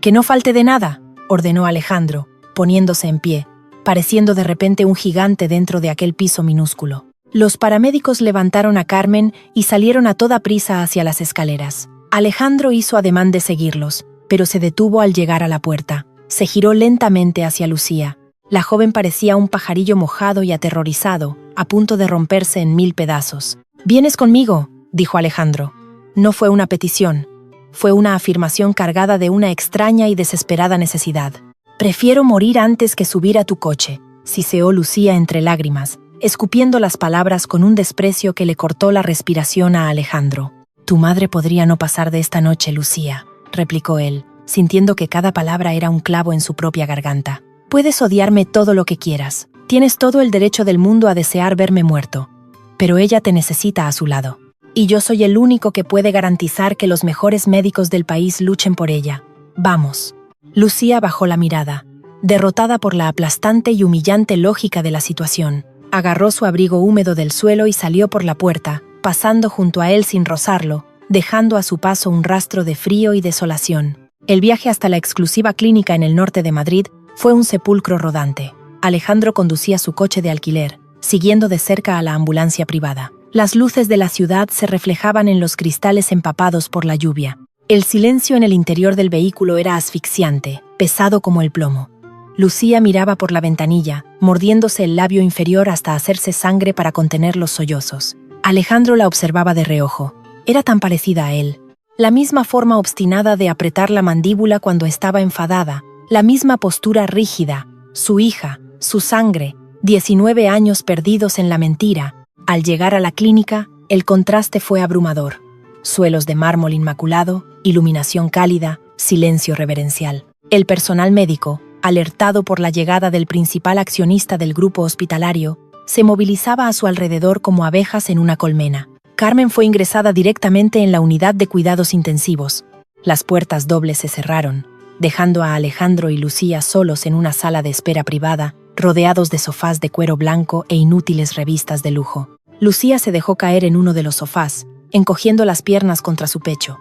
Que no falte de nada, ordenó Alejandro, poniéndose en pie, pareciendo de repente un gigante dentro de aquel piso minúsculo. Los paramédicos levantaron a Carmen y salieron a toda prisa hacia las escaleras. Alejandro hizo ademán de seguirlos, pero se detuvo al llegar a la puerta. Se giró lentamente hacia Lucía. La joven parecía un pajarillo mojado y aterrorizado, a punto de romperse en 1000 pedazos. «¿Vienes conmigo?», dijo Alejandro. No fue una petición. Fue una afirmación cargada de una extraña y desesperada necesidad. «Prefiero morir antes que subir a tu coche», siseó Lucía entre lágrimas, escupiendo las palabras con un desprecio que le cortó la respiración a Alejandro. «Tu madre podría no pasar de esta noche, Lucía», replicó él, sintiendo que cada palabra era un clavo en su propia garganta. «Puedes odiarme todo lo que quieras. Tienes todo el derecho del mundo a desear verme muerto. Pero ella te necesita a su lado. Y yo soy el único que puede garantizar que los mejores médicos del país luchen por ella. Vamos». Lucía bajó la mirada, derrotada por la aplastante y humillante lógica de la situación. Agarró su abrigo húmedo del suelo y salió por la puerta, pasando junto a él sin rozarlo, dejando a su paso un rastro de frío y desolación. El viaje hasta la exclusiva clínica en el norte de Madrid fue un sepulcro rodante. Alejandro conducía su coche de alquiler, siguiendo de cerca a la ambulancia privada. Las luces de la ciudad se reflejaban en los cristales empapados por la lluvia. El silencio en el interior del vehículo era asfixiante, pesado como el plomo. Lucía miraba por la ventanilla, mordiéndose el labio inferior hasta hacerse sangre para contener los sollozos. Alejandro la observaba de reojo. Era tan parecida a él. La misma forma obstinada de apretar la mandíbula cuando estaba enfadada, la misma postura rígida, su hija, su sangre, 19 años perdidos en la mentira. Al llegar a la clínica, el contraste fue abrumador. Suelos de mármol inmaculado, iluminación cálida, silencio reverencial. El personal médico, alertado por la llegada del principal accionista del grupo hospitalario, se movilizaba a su alrededor como abejas en una colmena. Carmen fue ingresada directamente en la unidad de cuidados intensivos. Las puertas dobles se cerraron, dejando a Alejandro y Lucía solos en una sala de espera privada, rodeados de sofás de cuero blanco e inútiles revistas de lujo. Lucía se dejó caer en uno de los sofás, encogiendo las piernas contra su pecho.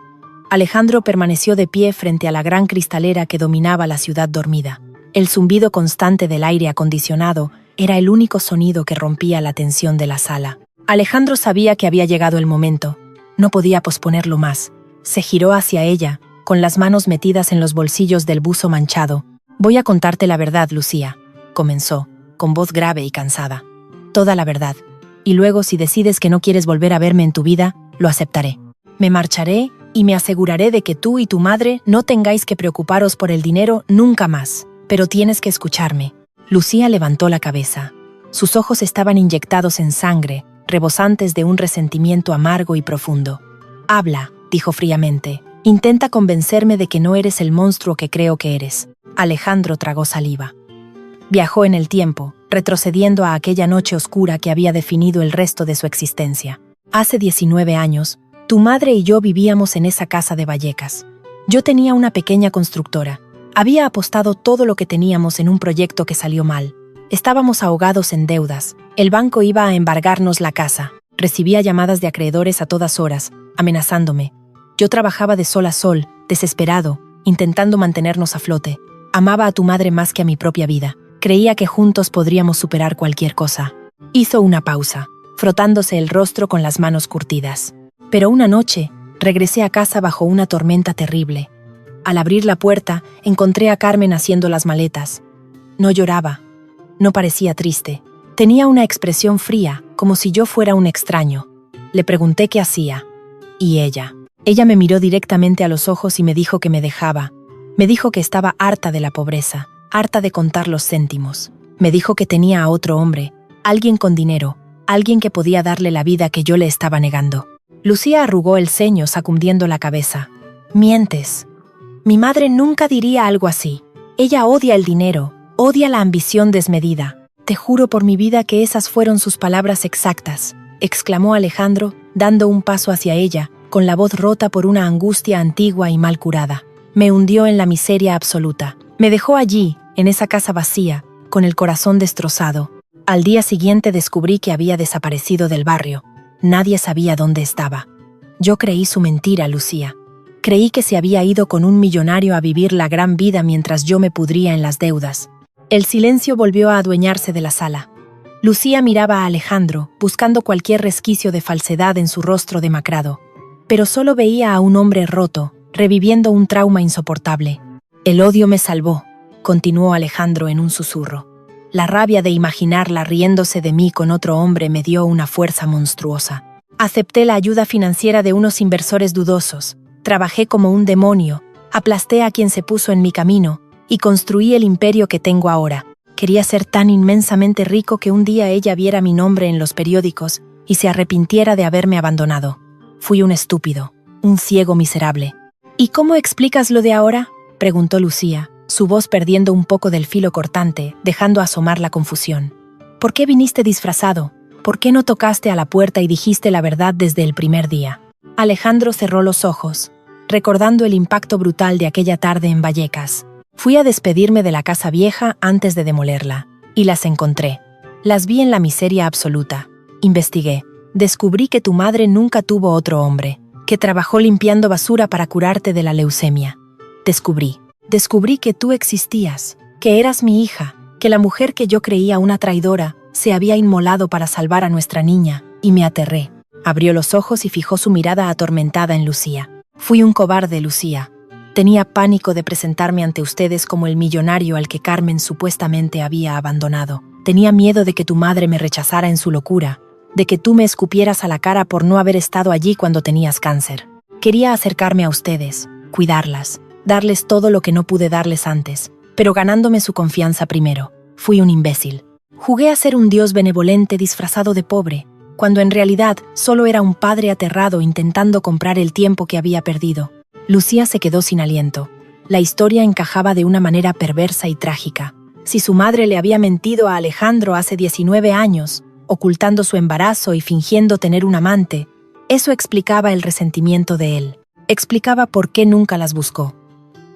Alejandro permaneció de pie frente a la gran cristalera que dominaba la ciudad dormida. El zumbido constante del aire acondicionado era el único sonido que rompía la tensión de la sala. Alejandro sabía que había llegado el momento. No podía posponerlo más. Se giró hacia ella, con las manos metidas en los bolsillos del buzo manchado. «Voy a contarte la verdad, Lucía», comenzó, con voz grave y cansada. «Toda la verdad. Y luego, si decides que no quieres volver a verme en tu vida, lo aceptaré. Me marcharé y me aseguraré de que tú y tu madre no tengáis que preocuparos por el dinero nunca más. Pero tienes que escucharme». Lucía levantó la cabeza. Sus ojos estaban inyectados en sangre, rebosantes de un resentimiento amargo y profundo. «Habla», dijo fríamente. «Intenta convencerme de que no eres el monstruo que creo que eres». Alejandro tragó saliva. Viajó en el tiempo, retrocediendo a aquella noche oscura que había definido el resto de su existencia. Hace 19 años, tu madre y yo vivíamos en esa casa de Vallecas. Yo tenía una pequeña constructora. Había apostado todo lo que teníamos en un proyecto que salió mal. Estábamos ahogados en deudas. El banco iba a embargarnos la casa. Recibía llamadas de acreedores a todas horas, amenazándome. Yo trabajaba de sol a sol, desesperado, intentando mantenernos a flote. Amaba a tu madre más que a mi propia vida. Creía que juntos podríamos superar cualquier cosa. Hizo una pausa, frotándose el rostro con las manos curtidas. Pero una noche, regresé a casa bajo una tormenta terrible. Al abrir la puerta, encontré a Carmen haciendo las maletas. No lloraba. No parecía triste. Tenía una expresión fría, como si yo fuera un extraño. Le pregunté qué hacía. Y ella me miró directamente a los ojos y me dijo que me dejaba, Me dijo que estaba harta de la pobreza, harta de contar los céntimos. Me dijo que tenía a otro hombre, alguien con dinero, alguien que podía darle la vida que yo le estaba negando. Lucía arrugó el ceño sacudiendo la cabeza. Mientes. Mi madre nunca diría algo así. Ella odia el dinero, odia la ambición desmedida. Te juro por mi vida que esas fueron sus palabras exactas, exclamó Alejandro, dando un paso hacia ella, con la voz rota por una angustia antigua y mal curada. Me hundió en la miseria absoluta. Me dejó allí, en esa casa vacía, con el corazón destrozado. Al día siguiente descubrí que había desaparecido del barrio. Nadie sabía dónde estaba. Yo creí su mentira, Lucía. Creí que se había ido con un millonario a vivir la gran vida mientras yo me pudría en las deudas. El silencio volvió a adueñarse de la sala. Lucía miraba a Alejandro, buscando cualquier resquicio de falsedad en su rostro demacrado. Pero solo veía a un hombre roto, reviviendo un trauma insoportable. El odio me salvó, continuó Alejandro en un susurro. La rabia de imaginarla riéndose de mí con otro hombre me dio una fuerza monstruosa. Acepté la ayuda financiera de unos inversores dudosos, trabajé como un demonio, aplasté a quien se puso en mi camino y construí el imperio que tengo ahora. Quería ser tan inmensamente rico que un día ella viera mi nombre en los periódicos y se arrepintiera de haberme abandonado. Fui un estúpido, un ciego miserable. ¿Y cómo explicas lo de ahora?, preguntó Lucía, su voz perdiendo un poco del filo cortante, dejando asomar la confusión. ¿Por qué viniste disfrazado? ¿Por qué no tocaste a la puerta y dijiste la verdad desde el primer día? Alejandro cerró los ojos, recordando el impacto brutal de aquella tarde en Vallecas. Fui a despedirme de la casa vieja antes de demolerla, y las encontré. Las vi en la miseria absoluta. Investigué. Descubrí que tu madre nunca tuvo otro hombre, que trabajó limpiando basura para curarte de la leucemia. Descubrí que tú existías, que eras mi hija, que la mujer que yo creía una traidora se había inmolado para salvar a nuestra niña, y me aterré. Abrió los ojos y fijó su mirada atormentada en Lucía. Fui un cobarde, Lucía. Tenía pánico de presentarme ante ustedes como el millonario al que Carmen supuestamente había abandonado. Tenía miedo de que tu madre me rechazara en su locura, de que tú me escupieras a la cara por no haber estado allí cuando tenías cáncer. Quería acercarme a ustedes, cuidarlas, darles todo lo que no pude darles antes, pero ganándome su confianza primero. Fui un imbécil. Jugué a ser un dios benevolente disfrazado de pobre, cuando en realidad solo era un padre aterrado intentando comprar el tiempo que había perdido. Lucía se quedó sin aliento. La historia encajaba de una manera perversa y trágica. Si su madre le había mentido a Alejandro hace 19 años, ocultando su embarazo y fingiendo tener un amante, eso explicaba el resentimiento de él. Explicaba por qué nunca las buscó.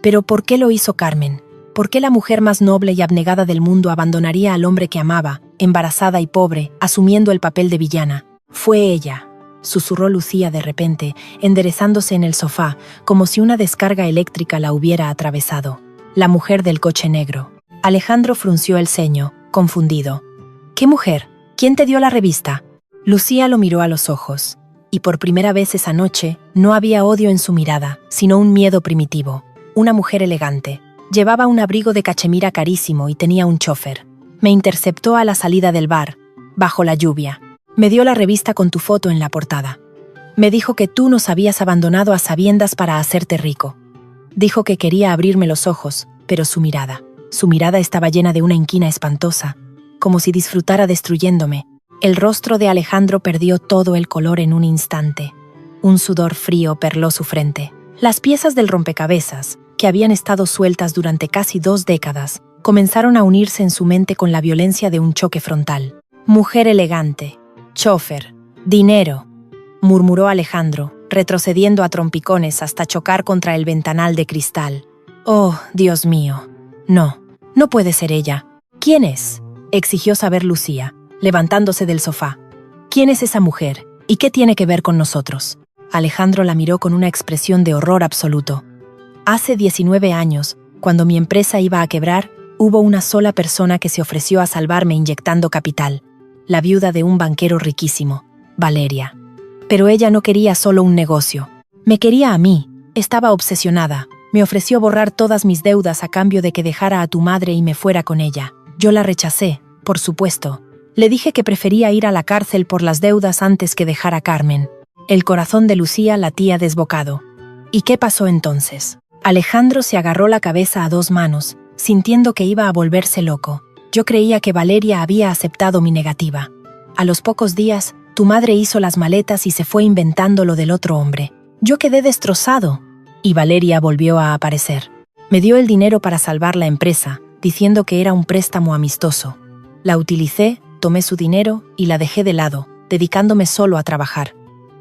Pero ¿por qué lo hizo Carmen? ¿Por qué la mujer más noble y abnegada del mundo abandonaría al hombre que amaba, embarazada y pobre, asumiendo el papel de villana? Fue ella, susurró Lucía de repente, enderezándose en el sofá, como si una descarga eléctrica la hubiera atravesado. La mujer del coche negro. Alejandro frunció el ceño, confundido. ¿Qué mujer? ¿Quién te dio la revista? Lucía lo miró a los ojos, y por primera vez esa noche no había odio en su mirada, sino un miedo primitivo. Una mujer elegante. Llevaba un abrigo de cachemira carísimo y tenía un chofer. Me interceptó a la salida del bar, bajo la lluvia. Me dio la revista con tu foto en la portada. Me dijo que tú nos habías abandonado a sabiendas para hacerte rico. Dijo que quería abrirme los ojos, pero su mirada estaba llena de una inquina espantosa, como si disfrutara destruyéndome. El rostro de Alejandro perdió todo el color en un instante. Un sudor frío perló su frente. Las piezas del rompecabezas, que habían estado sueltas durante casi 2 décadas, comenzaron a unirse en su mente con la violencia de un choque frontal. Mujer elegante, chofer, dinero, murmuró Alejandro, retrocediendo a trompicones hasta chocar contra el ventanal de cristal. Oh, Dios mío. No puede ser ella. ¿Quién es?, exigió saber Lucía, levantándose del sofá. ¿Quién es esa mujer? ¿Y qué tiene que ver con nosotros? Alejandro la miró con una expresión de horror absoluto. Hace 19 años, cuando mi empresa iba a quebrar, hubo una sola persona que se ofreció a salvarme inyectando capital, la viuda de un banquero riquísimo, Valeria. Pero ella no quería solo un negocio. Me quería a mí, estaba obsesionada. Me ofreció borrar todas mis deudas a cambio de que dejara a tu madre y me fuera con ella. Yo la rechacé, por supuesto. Le dije que prefería ir a la cárcel por las deudas antes que dejar a Carmen. El corazón de Lucía latía desbocado. ¿Y qué pasó entonces? Alejandro se agarró la cabeza a dos manos, sintiendo que iba a volverse loco. Yo creía que Valeria había aceptado mi negativa. A los pocos días, tu madre hizo las maletas y se fue inventando lo del otro hombre. Yo quedé destrozado, y Valeria volvió a aparecer. Me dio el dinero para salvar la empresa, diciendo que era un préstamo amistoso. La utilicé, tomé su dinero y la dejé de lado, dedicándome solo a trabajar.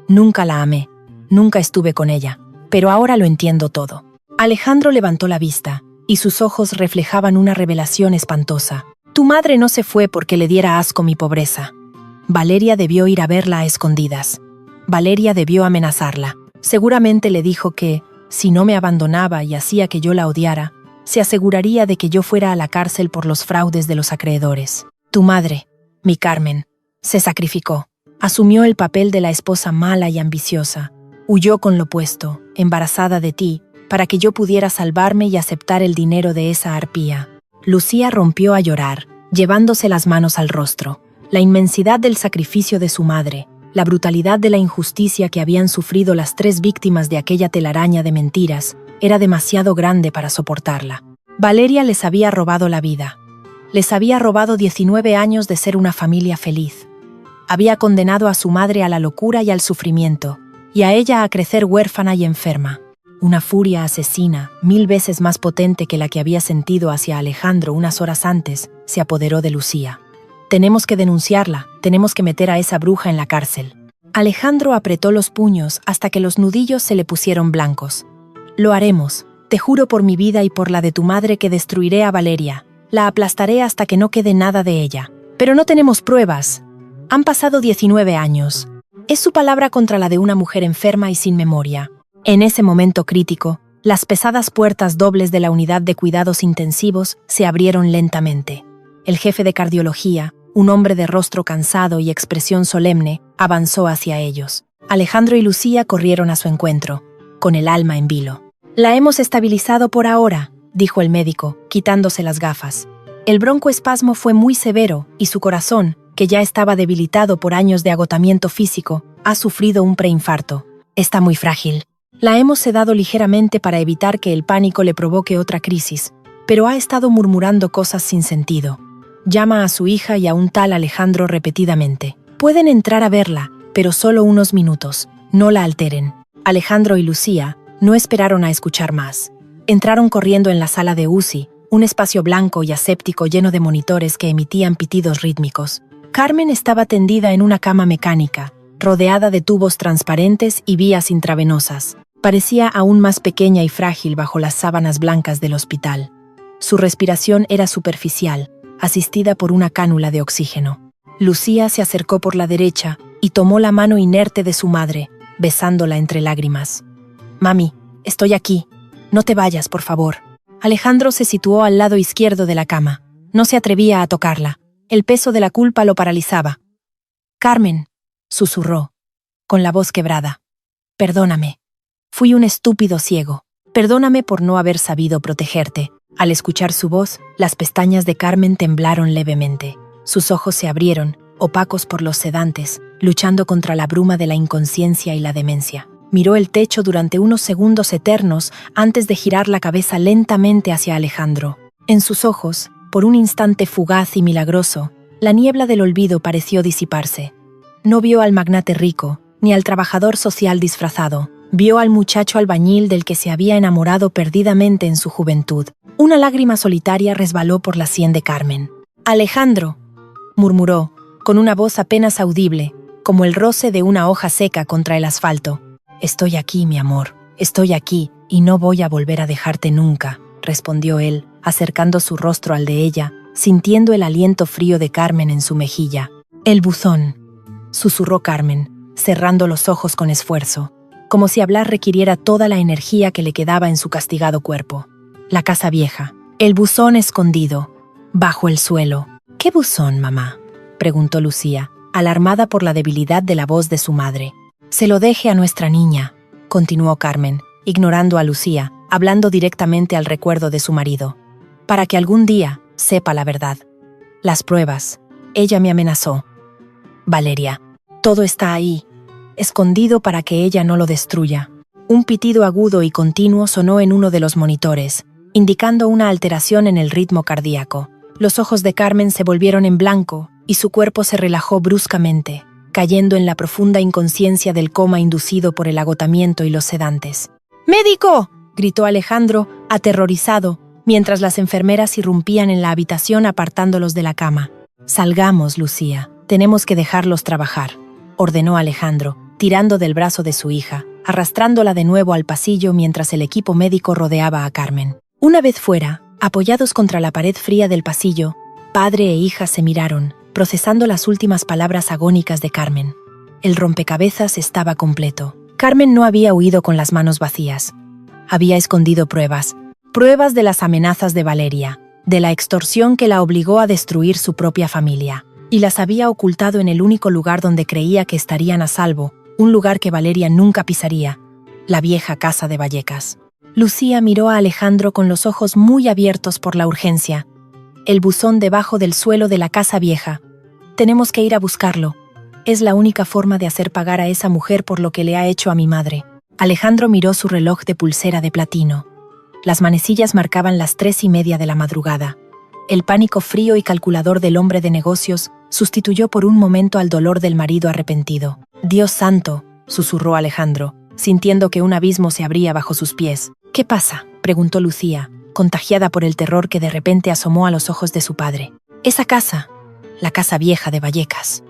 Nunca la amé, nunca estuve con ella, pero ahora lo entiendo todo. Alejandro levantó la vista, y sus ojos reflejaban una revelación espantosa. Tu madre no se fue porque le diera asco mi pobreza. Valeria debió ir a verla a escondidas. Valeria debió amenazarla. Seguramente le dijo que, si no me abandonaba y hacía que yo la odiara, se aseguraría de que yo fuera a la cárcel por los fraudes de los acreedores. Tu madre, mi Carmen, se sacrificó. Asumió el papel de la esposa mala y ambiciosa. Huyó con lo puesto, embarazada de ti, para que yo pudiera salvarme y aceptar el dinero de esa arpía. Lucía rompió a llorar, llevándose las manos al rostro. La inmensidad del sacrificio de su madre, la brutalidad de la injusticia que habían sufrido las 3 víctimas de aquella telaraña de mentiras, era demasiado grande para soportarla. Valeria les había robado la vida. Les había robado 19 años de ser una familia feliz. Había condenado a su madre a la locura y al sufrimiento, y a ella a crecer huérfana y enferma. Una furia asesina, 1000 veces más potente que la que había sentido hacia Alejandro unas horas antes, se apoderó de Lucía. Tenemos que denunciarla, tenemos que meter a esa bruja en la cárcel. Alejandro apretó los puños hasta que los nudillos se le pusieron blancos. Lo haremos, te juro por mi vida y por la de tu madre que destruiré a Valeria. La aplastaré hasta que no quede nada de ella. Pero no tenemos pruebas. Han pasado 19 años. Es su palabra contra la de una mujer enferma y sin memoria. En ese momento crítico, las pesadas puertas dobles de la unidad de cuidados intensivos se abrieron lentamente. El jefe de cardiología, un hombre de rostro cansado y expresión solemne, avanzó hacia ellos. Alejandro y Lucía corrieron a su encuentro, con el alma en vilo. «La hemos estabilizado por ahora», dijo el médico, quitándose las gafas. El broncoespasmo fue muy severo y su corazón, que ya estaba debilitado por años de agotamiento físico, ha sufrido un preinfarto. Está muy frágil. La hemos sedado ligeramente para evitar que el pánico le provoque otra crisis, pero ha estado murmurando cosas sin sentido. Llama a su hija y a un tal Alejandro repetidamente. Pueden entrar a verla, pero solo unos minutos. No la alteren. Alejandro y Lucía no esperaron a escuchar más. Entraron corriendo en la sala de UCI, un espacio blanco y aséptico lleno de monitores que emitían pitidos rítmicos. Carmen estaba tendida en una cama mecánica, rodeada de tubos transparentes y vías intravenosas. Parecía aún más pequeña y frágil bajo las sábanas blancas del hospital. Su respiración era superficial, asistida por una cánula de oxígeno. Lucía se acercó por la derecha y tomó la mano inerte de su madre, besándola entre lágrimas. «Mami, estoy aquí. No te vayas, por favor». Alejandro se situó al lado izquierdo de la cama. No se atrevía a tocarla. El peso de la culpa lo paralizaba. «Carmen», susurró, con la voz quebrada. «Perdóname. Fui un estúpido ciego. Perdóname por no haber sabido protegerte». Al escuchar su voz, las pestañas de Carmen temblaron levemente. Sus ojos se abrieron, opacos por los sedantes, luchando contra la bruma de la inconsciencia y la demencia. Miró el techo durante unos segundos eternos antes de girar la cabeza lentamente hacia Alejandro. En sus ojos, por un instante fugaz y milagroso, la niebla del olvido pareció disiparse. No vio al magnate rico, ni al trabajador social disfrazado. Vio al muchacho albañil del que se había enamorado perdidamente en su juventud. Una lágrima solitaria resbaló por la sien de Carmen. «Alejandro», murmuró, con una voz apenas audible, como el roce de una hoja seca contra el asfalto. «Estoy aquí, mi amor, estoy aquí, y no voy a volver a dejarte nunca», respondió él, acercando su rostro al de ella, sintiendo el aliento frío de Carmen en su mejilla. «El buzón», susurró Carmen, cerrando los ojos con esfuerzo, como si hablar requiriera toda la energía que le quedaba en su castigado cuerpo. La casa vieja, el buzón escondido, bajo el suelo. «¿Qué buzón, mamá?», preguntó Lucía, alarmada por la debilidad de la voz de su madre. «Se lo deje a nuestra niña», continuó Carmen, ignorando a Lucía, hablando directamente al recuerdo de su marido. «Para que algún día sepa la verdad. Las pruebas. Ella me amenazó. Valeria, todo está ahí, escondido para que ella no lo destruya. Un pitido agudo y continuo sonó en uno de los monitores, indicando una alteración en el ritmo cardíaco. Los ojos de Carmen se volvieron en blanco y su cuerpo se relajó bruscamente, cayendo en la profunda inconsciencia del coma inducido por el agotamiento y los sedantes. ¡Médico!, gritó Alejandro, aterrorizado, mientras las enfermeras irrumpían en la habitación apartándolos de la cama. «Salgamos, Lucía. Tenemos que dejarlos trabajar», ordenó Alejandro, tirando del brazo de su hija, arrastrándola de nuevo al pasillo mientras el equipo médico rodeaba a Carmen. Una vez fuera, apoyados contra la pared fría del pasillo, padre e hija se miraron, procesando las últimas palabras agónicas de Carmen. El rompecabezas estaba completo. Carmen no había huido con las manos vacías. Había escondido pruebas de las amenazas de Valeria, de la extorsión que la obligó a destruir su propia familia, y las había ocultado en el único lugar donde creía que estarían a salvo, un lugar que Valeria nunca pisaría, la vieja casa de Vallecas. Lucía miró a Alejandro con los ojos muy abiertos por la urgencia. El buzón debajo del suelo de la casa vieja. Tenemos que ir a buscarlo. Es la única forma de hacer pagar a esa mujer por lo que le ha hecho a mi madre. Alejandro miró su reloj de pulsera de platino. Las manecillas marcaban las 3:30 de la madrugada. El pánico frío y calculador del hombre de negocios sustituyó por un momento al dolor del marido arrepentido. «Dios santo», susurró Alejandro, sintiendo que un abismo se abría bajo sus pies. «¿Qué pasa?», preguntó Lucía, contagiada por el terror que de repente asomó a los ojos de su padre. «Esa casa, la casa vieja de Vallecas,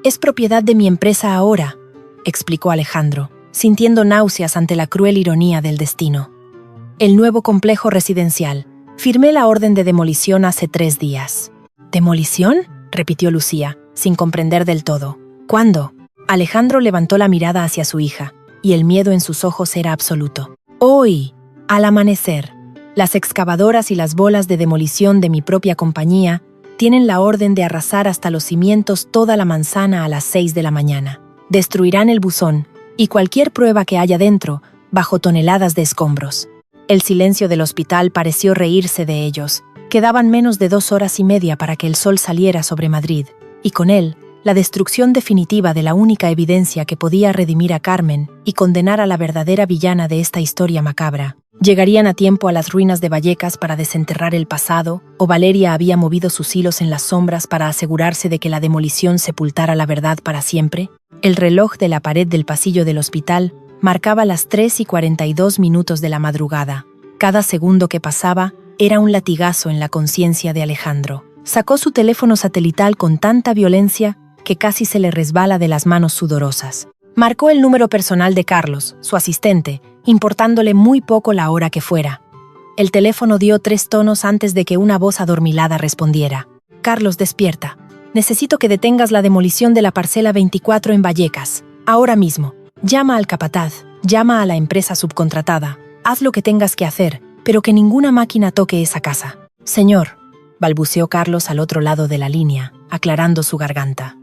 es propiedad de mi empresa ahora», explicó Alejandro, sintiendo náuseas ante la cruel ironía del destino. «El nuevo complejo residencial. Firmé la orden de demolición hace 3 días». «¿Demolición?», repitió Lucía, sin comprender del todo. «¿Cuándo?». Alejandro levantó la mirada hacia su hija, y el miedo en sus ojos era absoluto. «Hoy, al amanecer, las excavadoras y las bolas de demolición de mi propia compañía tienen la orden de arrasar hasta los cimientos toda la manzana a las 6 de la mañana. Destruirán el buzón y cualquier prueba que haya dentro, bajo toneladas de escombros». El silencio del hospital pareció reírse de ellos. Quedaban menos de 2 horas y media para que el sol saliera sobre Madrid, y con él, la destrucción definitiva de la única evidencia que podía redimir a Carmen y condenar a la verdadera villana de esta historia macabra. ¿Llegarían a tiempo a las ruinas de Vallecas para desenterrar el pasado, o Valeria había movido sus hilos en las sombras para asegurarse de que la demolición sepultara la verdad para siempre? El reloj de la pared del pasillo del hospital marcaba las 3:42 de la madrugada. Cada segundo que pasaba era un latigazo en la conciencia de Alejandro. Sacó su teléfono satelital con tanta violencia que casi se le resbala de las manos sudorosas. Marcó el número personal de Carlos, su asistente, importándole muy poco la hora que fuera. El teléfono dio 3 tonos antes de que una voz adormilada respondiera. «Carlos, despierta. Necesito que detengas la demolición de la parcela 24 en Vallecas. Ahora mismo. Llama al capataz, llama a la empresa subcontratada. Haz lo que tengas que hacer, pero que ninguna máquina toque esa casa». «Señor», balbuceó Carlos al otro lado de la línea, aclarando su garganta.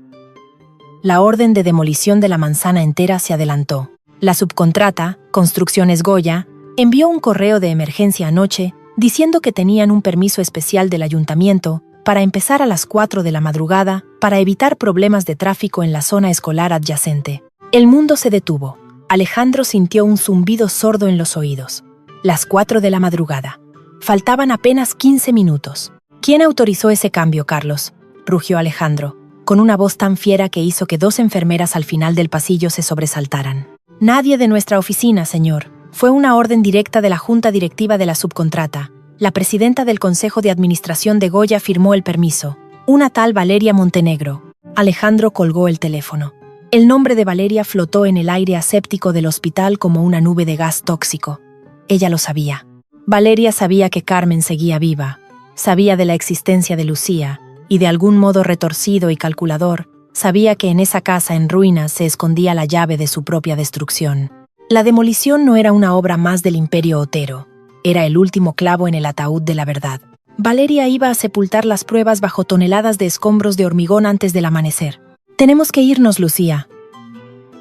La orden de demolición de la manzana entera se adelantó. La subcontrata, Construcciones Goya, envió un correo de emergencia anoche diciendo que tenían un permiso especial del ayuntamiento para empezar a las 4 de la madrugada para evitar problemas de tráfico en la zona escolar adyacente. El mundo se detuvo. Alejandro sintió un zumbido sordo en los oídos. Las 4 de la madrugada. Faltaban apenas 15 minutos. «¿Quién autorizó ese cambio, Carlos?», rugió Alejandro, con una voz tan fiera que hizo que 2 enfermeras al final del pasillo se sobresaltaran. «Nadie de nuestra oficina, señor. Fue una orden directa de la junta directiva de la subcontrata. La presidenta del Consejo de Administración de Goya firmó el permiso. Una tal Valeria Montenegro». Alejandro colgó el teléfono. El nombre de Valeria flotó en el aire aséptico del hospital como una nube de gas tóxico. Ella lo sabía. Valeria sabía que Carmen seguía viva. Sabía de la existencia de Lucía, y de algún modo retorcido y calculador, sabía que en esa casa en ruinas se escondía la llave de su propia destrucción. La demolición no era una obra más del Imperio Otero. Era el último clavo en el ataúd de la verdad. Valeria iba a sepultar las pruebas bajo toneladas de escombros de hormigón antes del amanecer. «Tenemos que irnos, Lucía».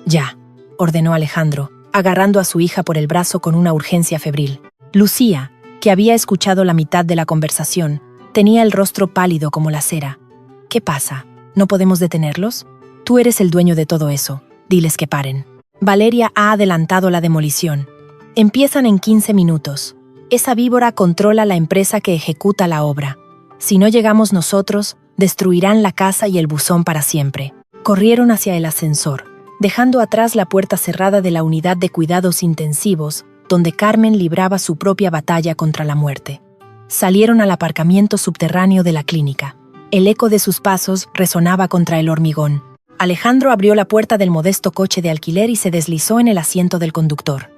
«Ya», ordenó Alejandro, agarrando a su hija por el brazo con una urgencia febril. Lucía, que había escuchado la mitad de la conversación, tenía el rostro pálido como la cera. «¿Qué pasa? ¿No podemos detenerlos? Tú eres el dueño de todo eso. Diles que paren». Valeria ha adelantado la demolición. Empiezan en 15 minutos. Esa víbora controla la empresa que ejecuta la obra. Si no llegamos nosotros, destruirán la casa y el buzón para siempre. Corrieron hacia el ascensor, dejando atrás la puerta cerrada de la unidad de cuidados intensivos, donde Carmen libraba su propia batalla contra la muerte. Salieron al aparcamiento subterráneo de la clínica. El eco de sus pasos resonaba contra el hormigón. Alejandro abrió la puerta del modesto coche de alquiler y se deslizó en el asiento del conductor.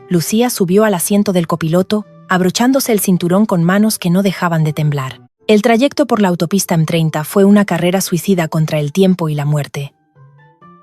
Lucía subió al asiento del copiloto, abrochándose el cinturón con manos que no dejaban de temblar. El trayecto por la autopista M30 fue una carrera suicida contra el tiempo y la muerte.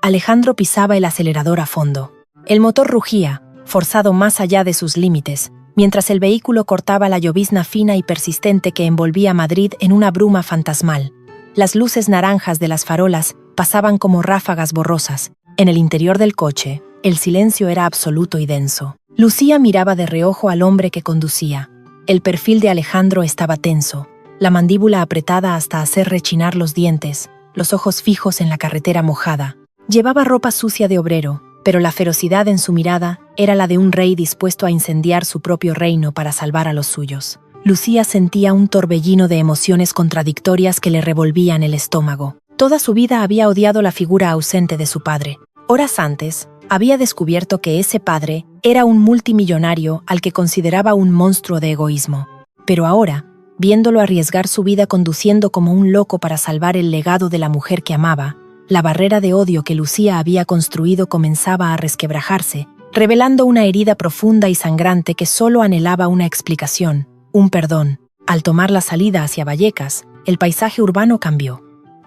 Alejandro pisaba el acelerador a fondo. El motor rugía, forzado más allá de sus límites, mientras el vehículo cortaba la llovizna fina y persistente que envolvía Madrid en una bruma fantasmal. Las luces naranjas de las farolas pasaban como ráfagas borrosas. En el interior del coche, el silencio era absoluto y denso. Lucía miraba de reojo al hombre que conducía. El perfil de Alejandro estaba tenso, la mandíbula apretada hasta hacer rechinar los dientes, los ojos fijos en la carretera mojada. Llevaba ropa sucia de obrero, pero la ferocidad en su mirada era la de un rey dispuesto a incendiar su propio reino para salvar a los suyos. Lucía sentía un torbellino de emociones contradictorias que le revolvían el estómago. Toda su vida había odiado la figura ausente de su padre. Horas antes, había descubierto que ese padre era un multimillonario al que consideraba un monstruo de egoísmo. Pero ahora, viéndolo arriesgar su vida conduciendo como un loco para salvar el legado de la mujer que amaba, la barrera de odio que Lucía había construido comenzaba a resquebrajarse, revelando una herida profunda y sangrante que solo anhelaba una explicación, un perdón. Al tomar la salida hacia Vallecas, el paisaje urbano cambió.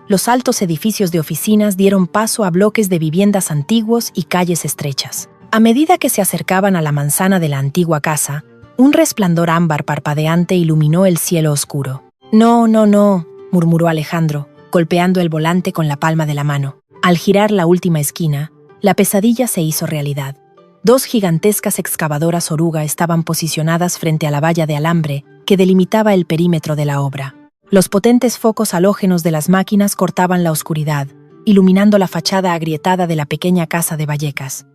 Los altos edificios de oficinas dieron paso a bloques de viviendas antiguos y calles estrechas. A medida que se acercaban a la manzana de la antigua casa, un resplandor ámbar parpadeante iluminó el cielo oscuro. «No, no, no», murmuró Alejandro, golpeando el volante con la palma de la mano. Al girar la última esquina, la pesadilla se hizo realidad. Dos gigantescas excavadoras oruga estaban posicionadas frente a la valla de alambre que delimitaba el perímetro de la obra. Los potentes focos halógenos de las máquinas cortaban la oscuridad, iluminando la fachada agrietada de la pequeña casa de Vallecas.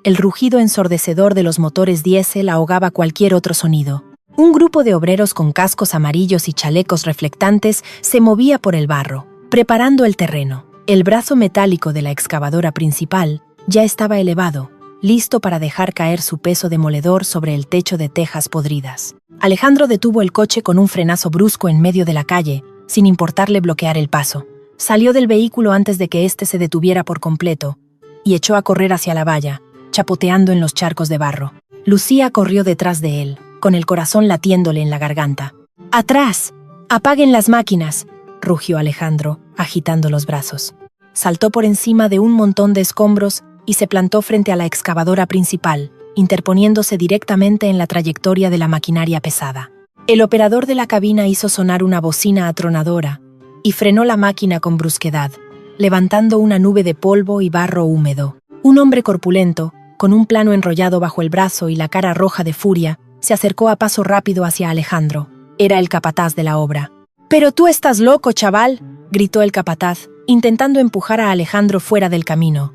El rugido ensordecedor de los motores diésel ahogaba cualquier otro sonido. Un grupo de obreros con cascos amarillos y chalecos reflectantes se movía por el barro, preparando el terreno. El brazo metálico de la excavadora principal ya estaba elevado, listo para dejar caer su peso demoledor sobre el techo de tejas podridas. Alejandro detuvo el coche con un frenazo brusco en medio de la calle, sin importarle bloquear el paso. Salió del vehículo antes de que éste se detuviera por completo y echó a correr hacia la valla, chapoteando en los charcos de barro. Lucía corrió detrás de él, con el corazón latiéndole en la garganta. ¡Atrás! ¡Apaguen las máquinas!, rugió Alejandro, agitando los brazos. Saltó por encima de un montón de escombros y se plantó frente a la excavadora principal, interponiéndose directamente en la trayectoria de la maquinaria pesada. El operador de la cabina hizo sonar una bocina atronadora y frenó la máquina con brusquedad, levantando una nube de polvo y barro húmedo. Un hombre corpulento, con un plano enrollado bajo el brazo y la cara roja de furia, se acercó a paso rápido hacia Alejandro. Era el capataz de la obra. «¡Pero tú estás loco, chaval!», gritó el capataz, intentando empujar a Alejandro fuera del camino.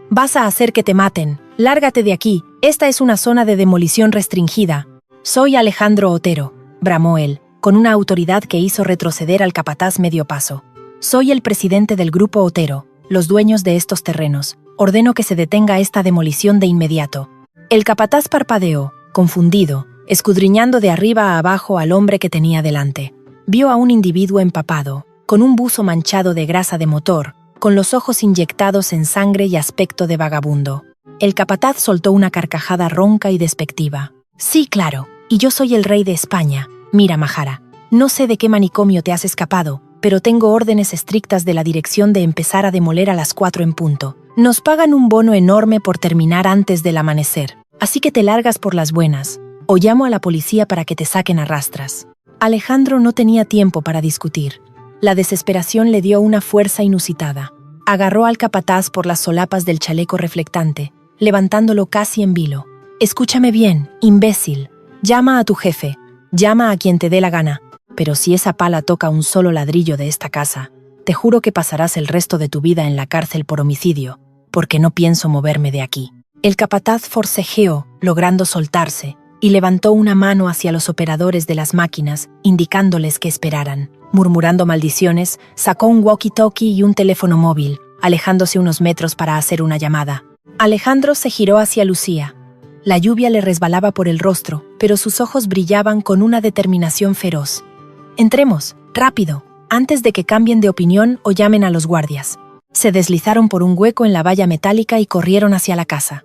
«Vas a hacer que te maten. Lárgate de aquí. Esta es una zona de demolición restringida». «Soy Alejandro Otero», bramó él, con una autoridad que hizo retroceder al capataz medio paso. «Soy el presidente del Grupo Otero, los dueños de estos terrenos. Ordeno que se detenga esta demolición de inmediato». El capataz parpadeó, confundido, escudriñando de arriba a abajo al hombre que tenía delante. Vio a un individuo empapado, con un buzo manchado de grasa de motor, con los ojos inyectados en sangre y aspecto de vagabundo. El capataz soltó una carcajada ronca y despectiva. «Sí, claro, y yo soy el rey de España. Mira, Majara, no sé de qué manicomio te has escapado, pero tengo órdenes estrictas de la dirección de empezar a demoler a las 4 en punto. Nos pagan un bono enorme por terminar antes del amanecer, así que te largas por las buenas, o llamo a la policía para que te saquen a rastras». Alejandro no tenía tiempo para discutir. La desesperación le dio una fuerza inusitada. Agarró al capataz por las solapas del chaleco reflectante, levantándolo casi en vilo. «Escúchame bien, imbécil. Llama a tu jefe. Llama a quien te dé la gana. Pero si esa pala toca un solo ladrillo de esta casa, te juro que pasarás el resto de tu vida en la cárcel por homicidio, porque no pienso moverme de aquí». El capataz forcejeó, logrando soltarse, y levantó una mano hacia los operadores de las máquinas, indicándoles que esperaran. Murmurando maldiciones, sacó un walkie-talkie y un teléfono móvil, alejándose unos metros para hacer una llamada. Alejandro se giró hacia Lucía. La lluvia le resbalaba por el rostro, pero sus ojos brillaban con una determinación feroz. «Entremos, rápido, antes de que cambien de opinión o llamen a los guardias». Se deslizaron por un hueco en la valla metálica y corrieron hacia la casa.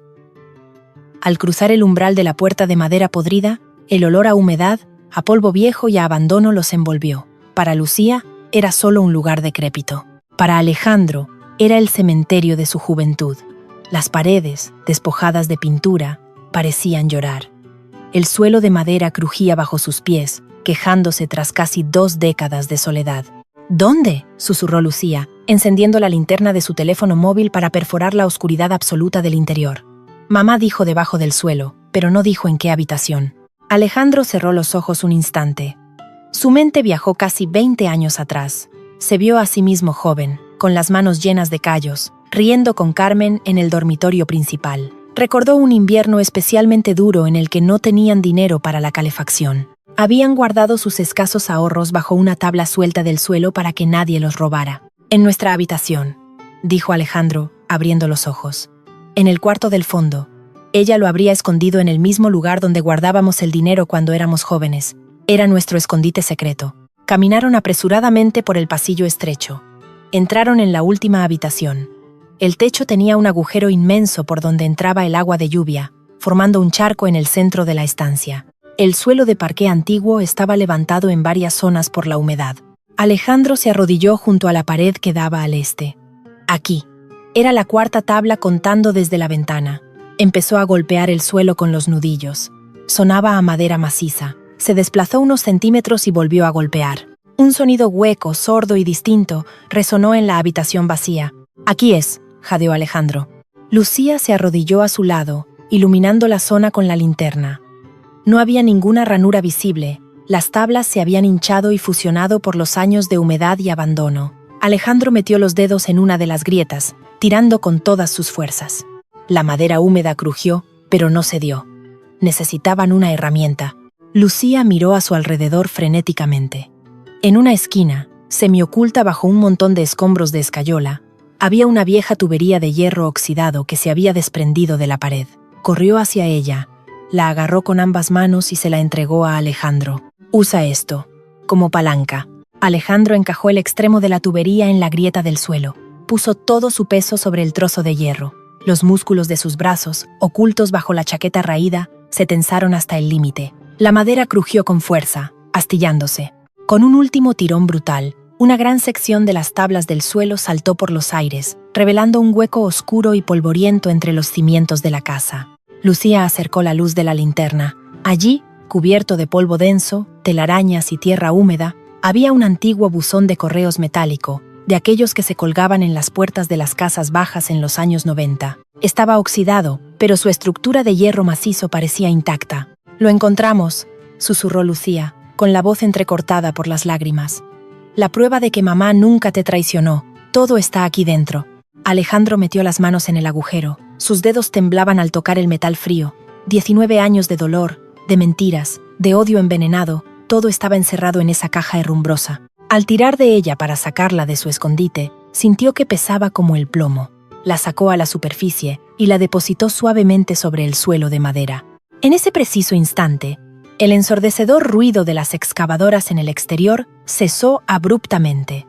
Al cruzar el umbral de la puerta de madera podrida, el olor a humedad, a polvo viejo y a abandono los envolvió. Para Lucía, era solo un lugar decrépito. Para Alejandro, era el cementerio de su juventud. Las paredes, despojadas de pintura, parecían llorar. El suelo de madera crujía bajo sus pies, quejándose tras casi 2 décadas de soledad. «¿Dónde?», susurró Lucía, encendiendo la linterna de su teléfono móvil para perforar la oscuridad absoluta del interior. Mamá dijo debajo del suelo, pero no dijo en qué habitación. Alejandro cerró los ojos un instante. Su mente viajó casi 20 años atrás. Se vio a sí mismo joven, con las manos llenas de callos, riendo con Carmen en el dormitorio principal. Recordó un invierno especialmente duro en el que no tenían dinero para la calefacción. Habían guardado sus escasos ahorros bajo una tabla suelta del suelo para que nadie los robara. «En nuestra habitación», dijo Alejandro, abriendo los ojos. «En el cuarto del fondo. Ella lo habría escondido en el mismo lugar donde guardábamos el dinero cuando éramos jóvenes. Era nuestro escondite secreto». Caminaron apresuradamente por el pasillo estrecho. Entraron en la última habitación. El techo tenía un agujero inmenso por donde entraba el agua de lluvia, formando un charco en el centro de la estancia. El suelo de parqué antiguo estaba levantado en varias zonas por la humedad. Alejandro se arrodilló junto a la pared que daba al este. Aquí. Era la 4ª tabla contando desde la ventana. Empezó a golpear el suelo con los nudillos. Sonaba a madera maciza. Se desplazó unos centímetros y volvió a golpear. Un sonido hueco, sordo y distinto resonó en la habitación vacía. «Aquí es», jadeó Alejandro. Lucía se arrodilló a su lado, iluminando la zona con la linterna. No había ninguna ranura visible. Las tablas se habían hinchado y fusionado por los años de humedad y abandono. Alejandro metió los dedos en una de las grietas, tirando con todas sus fuerzas. La madera húmeda crujió, pero no cedió. Necesitaban una herramienta. Lucía miró a su alrededor frenéticamente. En una esquina, semioculta bajo un montón de escombros de escayola, había una vieja tubería de hierro oxidado que se había desprendido de la pared. Corrió hacia ella, la agarró con ambas manos y se la entregó a Alejandro. «Usa esto, como palanca». Alejandro encajó el extremo de la tubería en la grieta del suelo. Puso todo su peso sobre el trozo de hierro. Los músculos de sus brazos, ocultos bajo la chaqueta raída, se tensaron hasta el límite. La madera crujió con fuerza, astillándose. Con un último tirón brutal, una gran sección de las tablas del suelo saltó por los aires, revelando un hueco oscuro y polvoriento entre los cimientos de la casa. Lucía acercó la luz de la linterna. Allí, cubierto de polvo denso, telarañas y tierra húmeda, había un antiguo buzón de correos metálico, de aquellos que se colgaban en las puertas de las casas bajas en los años 90. Estaba oxidado, pero su estructura de hierro macizo parecía intacta. «Lo encontramos», susurró Lucía, con la voz entrecortada por las lágrimas. «La prueba de que mamá nunca te traicionó. Todo está aquí dentro». Alejandro metió las manos en el agujero. Sus dedos temblaban al tocar el metal frío. 19 años de dolor, de mentiras, de odio envenenado, todo estaba encerrado en esa caja herrumbrosa. Al tirar de ella para sacarla de su escondite, sintió que pesaba como el plomo. La sacó a la superficie y la depositó suavemente sobre el suelo de madera. En ese preciso instante, el ensordecedor ruido de las excavadoras en el exterior cesó abruptamente.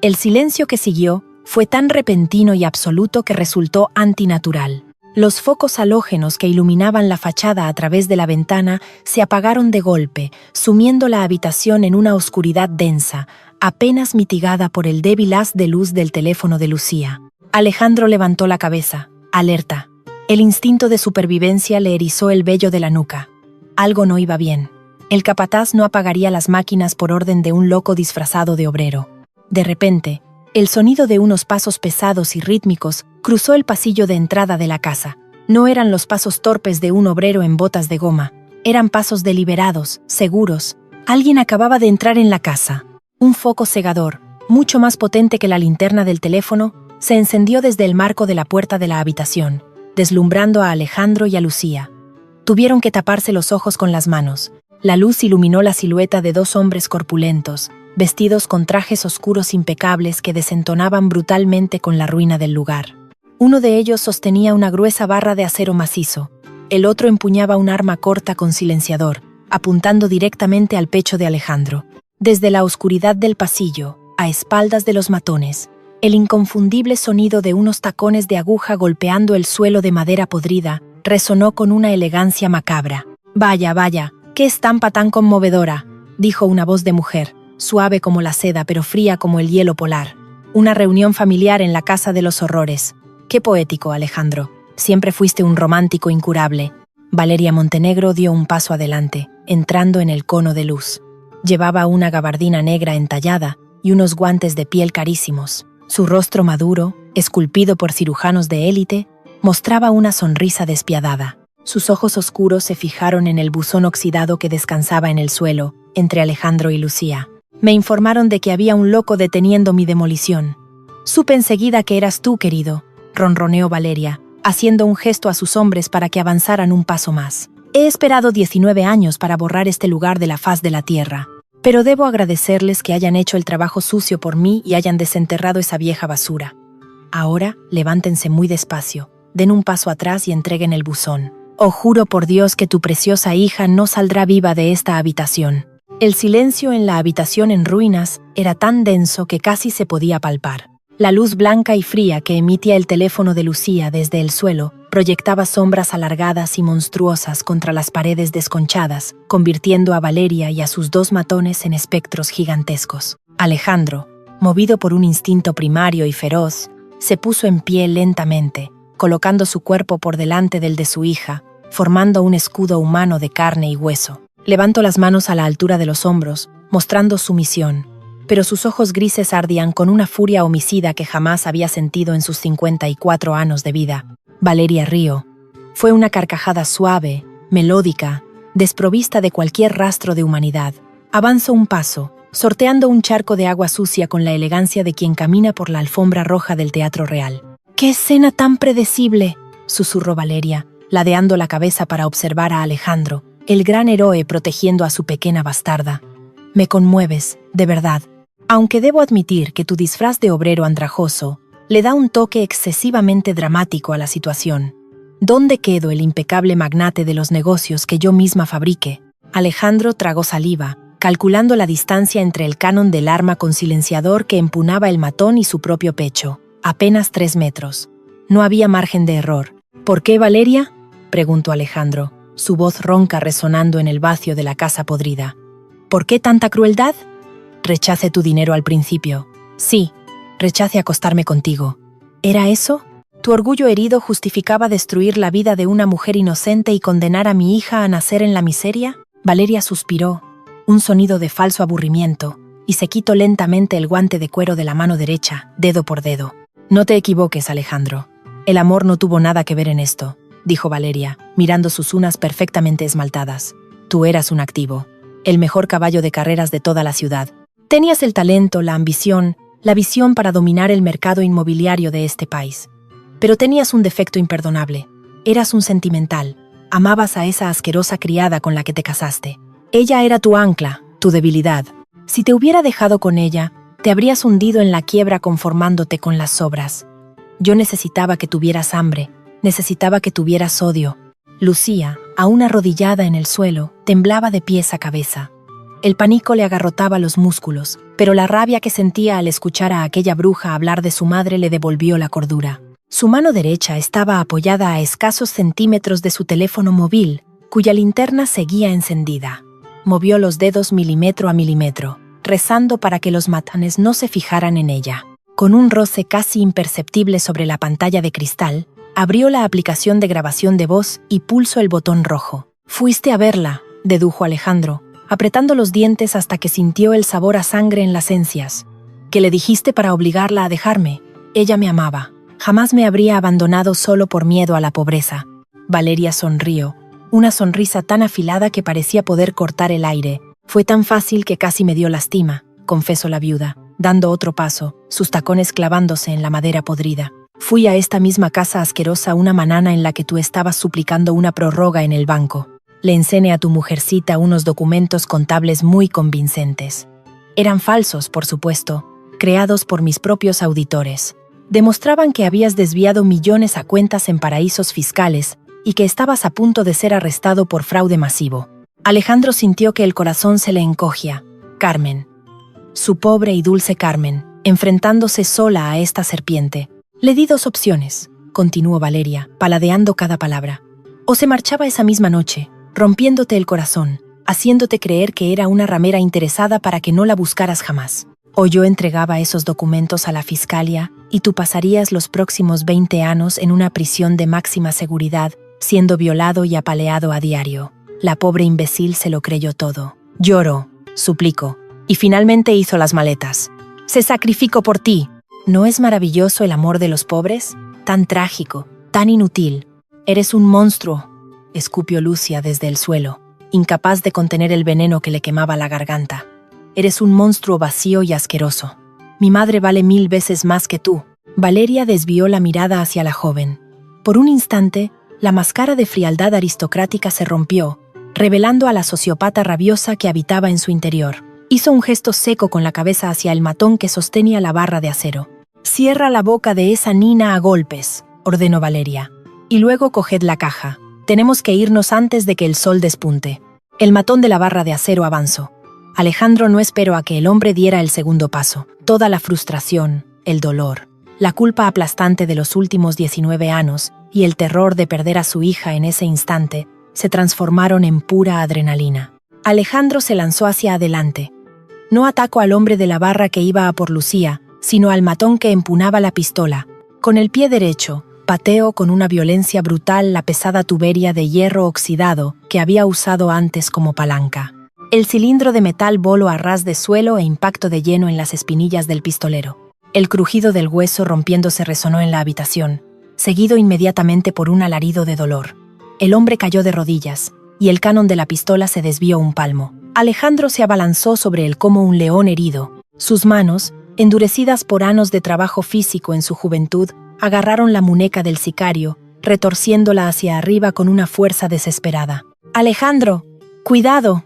El silencio que siguió fue tan repentino y absoluto que resultó antinatural. Los focos halógenos que iluminaban la fachada a través de la ventana se apagaron de golpe, sumiendo la habitación en una oscuridad densa, apenas mitigada por el débil haz de luz del teléfono de Lucía. Alejandro levantó la cabeza, alerta. El instinto de supervivencia le erizó el vello de la nuca. Algo no iba bien. El capataz no apagaría las máquinas por orden de un loco disfrazado de obrero. De repente, el sonido de unos pasos pesados y rítmicos cruzó el pasillo de entrada de la casa. No eran los pasos torpes de un obrero en botas de goma. Eran pasos deliberados, seguros. Alguien acababa de entrar en la casa. Un foco cegador, mucho más potente que la linterna del teléfono, se encendió desde el marco de la puerta de la habitación. deslumbrando a Alejandro y a Lucía. Tuvieron que taparse los ojos con las manos. La luz iluminó la silueta de dos hombres corpulentos, vestidos con trajes oscuros impecables que desentonaban brutalmente con la ruina del lugar. Uno de ellos sostenía una gruesa barra de acero macizo. El otro empuñaba un arma corta con silenciador, apuntando directamente al pecho de Alejandro. Desde la oscuridad del pasillo, a espaldas de los matones, el inconfundible sonido de unos tacones de aguja golpeando el suelo de madera podrida resonó con una elegancia macabra. «Vaya, vaya, qué estampa tan conmovedora», dijo una voz de mujer, suave como la seda pero fría como el hielo polar. «Una reunión familiar en la casa de los horrores. Qué poético, Alejandro. Siempre fuiste un romántico incurable». Valeria Montenegro dio un paso adelante, entrando en el cono de luz. Llevaba una gabardina negra entallada y unos guantes de piel carísimos. Su rostro maduro, esculpido por cirujanos de élite, mostraba una sonrisa despiadada. Sus ojos oscuros se fijaron en el buzón oxidado que descansaba en el suelo, entre Alejandro y Lucía. «Me informaron de que había un loco deteniendo mi demolición. Supe enseguida que eras tú, querido», ronroneó Valeria, haciendo un gesto a sus hombres para que avanzaran un paso más. «He esperado 19 años para borrar este lugar de la faz de la tierra. Pero debo agradecerles que hayan hecho el trabajo sucio por mí y hayan desenterrado esa vieja basura. Ahora, levántense muy despacio, den un paso atrás y entreguen el buzón. Oh, juro por Dios que tu preciosa hija no saldrá viva de esta habitación». El silencio en la habitación en ruinas era tan denso que casi se podía palpar. La luz blanca y fría que emitía el teléfono de Lucía desde el suelo proyectaba sombras alargadas y monstruosas contra las paredes desconchadas, convirtiendo a Valeria y a sus dos matones en espectros gigantescos. Alejandro, movido por un instinto primario y feroz, se puso en pie lentamente, colocando su cuerpo por delante del de su hija, formando un escudo humano de carne y hueso. Levantó las manos a la altura de los hombros, mostrando sumisión, pero sus ojos grises ardían con una furia homicida que jamás había sentido en sus 54 años de vida. Valeria rió. Fue una carcajada suave, melódica, desprovista de cualquier rastro de humanidad. Avanzó un paso, sorteando un charco de agua sucia con la elegancia de quien camina por la alfombra roja del Teatro Real. «¡Qué escena tan predecible!», susurró Valeria, ladeando la cabeza para observar a Alejandro, el gran héroe protegiendo a su pequeña bastarda. «Me conmueves, de verdad, aunque debo admitir que tu disfraz de obrero andrajoso le da un toque excesivamente dramático a la situación. ¿Dónde quedó el impecable magnate de los negocios que yo misma fabriqué?» Alejandro tragó saliva, calculando la distancia entre el cañón del arma con silenciador que empuñaba el matón y su propio pecho. Apenas 3 metros. No había margen de error. «¿Por qué, Valeria?», preguntó Alejandro, su voz ronca resonando en el vacío de la casa podrida. «¿Por qué tanta crueldad?». «Rechace tu dinero al principio». «Sí, rechace acostarme contigo». «¿Era eso? ¿Tu orgullo herido justificaba destruir la vida de una mujer inocente y condenar a mi hija a nacer en la miseria?». Valeria suspiró, un sonido de falso aburrimiento, y se quitó lentamente el guante de cuero de la mano derecha, dedo por dedo. «No te equivoques, Alejandro. El amor no tuvo nada que ver en esto», dijo Valeria, mirando sus uñas perfectamente esmaltadas. «Tú eras un activo, el mejor caballo de carreras de toda la ciudad. Tenías el talento, la ambición, la visión para dominar el mercado inmobiliario de este país. Pero tenías un defecto imperdonable. Eras un sentimental. Amabas a esa asquerosa criada con la que te casaste. Ella era tu ancla, tu debilidad. Si te hubiera dejado con ella, te habrías hundido en la quiebra conformándote con las sobras. Yo necesitaba que tuvieras hambre, necesitaba que tuvieras odio». Lucía, aún arrodillada en el suelo, temblaba de pies a cabeza. El pánico le agarrotaba los músculos, pero la rabia que sentía al escuchar a aquella bruja hablar de su madre le devolvió la cordura. Su mano derecha estaba apoyada a escasos centímetros de su teléfono móvil, cuya linterna seguía encendida. Movió los dedos milímetro a milímetro, rezando para que los matones no se fijaran en ella. Con un roce casi imperceptible sobre la pantalla de cristal, abrió la aplicación de grabación de voz y pulsó el botón rojo. «Fuiste a verla», dedujo Alejandro, apretando los dientes hasta que sintió el sabor a sangre en las encías. «¿Qué le dijiste para obligarla a dejarme? Ella me amaba. Jamás me habría abandonado solo por miedo a la pobreza». Valeria sonrió, una sonrisa tan afilada que parecía poder cortar el aire. «Fue tan fácil que casi me dio lástima», confesó la viuda, dando otro paso, sus tacones clavándose en la madera podrida. Fui a esta misma casa asquerosa una mañana en la que tú estabas suplicando una prórroga en el banco. Le enseñé a tu mujercita unos documentos contables muy convincentes. Eran falsos, por supuesto, creados por mis propios auditores. Demostraban que habías desviado millones a cuentas en paraísos fiscales y que estabas a punto de ser arrestado por fraude masivo. Alejandro sintió que el corazón se le encogía. Carmen. Su pobre y dulce Carmen, enfrentándose sola a esta serpiente. Le di 2 opciones, continuó Valeria, paladeando cada palabra. O se marchaba esa misma noche, rompiéndote el corazón, haciéndote creer que era una ramera interesada para que no la buscaras jamás. O yo entregaba esos documentos a la fiscalía y tú pasarías los próximos 20 años en una prisión de máxima seguridad, siendo violado y apaleado a diario. La pobre imbécil se lo creyó todo. Lloró, suplicó, y finalmente hizo las maletas. Se sacrificó por ti. ¿No es maravilloso el amor de los pobres? Tan trágico, tan inútil. Eres un monstruo, escupió Lucia desde el suelo, incapaz de contener el veneno que le quemaba la garganta. Eres un monstruo vacío y asqueroso. Mi madre vale 1000 veces más que tú. Valeria desvió la mirada hacia la joven. Por un instante, la máscara de frialdad aristocrática se rompió, revelando a la sociópata rabiosa que habitaba en su interior. Hizo un gesto seco con la cabeza hacia el matón que sostenía la barra de acero. «Cierra la boca de esa nina a golpes», ordenó Valeria. «Y luego coged la caja. Tenemos que irnos antes de que el sol despunte». El matón de la barra de acero avanzó. Alejandro no esperó a que el hombre diera el segundo paso. Toda la frustración, el dolor, la culpa aplastante de los últimos 19 años y el terror de perder a su hija en ese instante se transformaron en pura adrenalina. Alejandro se lanzó hacia adelante. No atacó al hombre de la barra que iba a por Lucía, sino al matón que empuñaba la pistola. Con el pie derecho, pateó con una violencia brutal la pesada tubería de hierro oxidado que había usado antes como palanca. El cilindro de metal voló a ras de suelo e impactó de lleno en las espinillas del pistolero. El crujido del hueso rompiéndose resonó en la habitación, seguido inmediatamente por un alarido de dolor. El hombre cayó de rodillas, y el cañón de la pistola se desvió un palmo. Alejandro se abalanzó sobre él como un león herido. Sus manos, endurecidas por años de trabajo físico en su juventud, agarraron la muñeca del sicario, retorciéndola hacia arriba con una fuerza desesperada. «¡Alejandro! ¡Cuidado!»,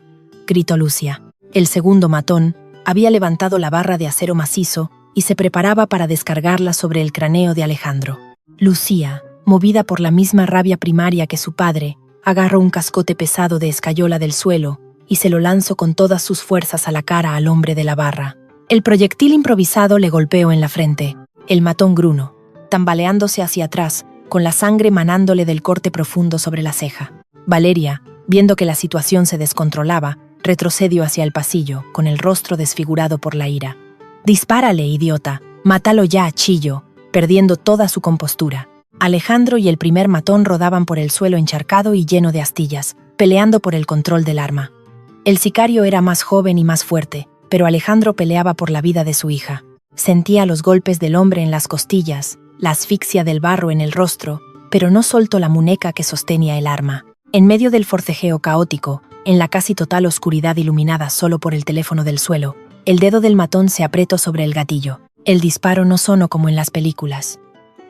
gritó Lucia. El segundo matón había levantado la barra de acero macizo y se preparaba para descargarla sobre el cráneo de Alejandro. Lucía, movida por la misma rabia primaria que su padre, agarró un cascote pesado de escayola del suelo y se lo lanzó con todas sus fuerzas a la cara al hombre de la barra. El proyectil improvisado le golpeó en la frente. El matón gruñó, tambaleándose hacia atrás, con la sangre manándole del corte profundo sobre la ceja. Valeria, viendo que la situación se descontrolaba, retrocedió hacia el pasillo, con el rostro desfigurado por la ira. «Dispárale, idiota. Mátalo ya, chillo», perdiendo toda su compostura. Alejandro y el primer matón rodaban por el suelo encharcado y lleno de astillas, peleando por el control del arma. El sicario era más joven y más fuerte, pero Alejandro peleaba por la vida de su hija. Sentía los golpes del hombre en las costillas, la asfixia del barro en el rostro, pero no soltó la muñeca que sostenía el arma. En medio del forcejeo caótico, en la casi total oscuridad iluminada solo por el teléfono del suelo, el dedo del matón se apretó sobre el gatillo. El disparo no sonó como en las películas.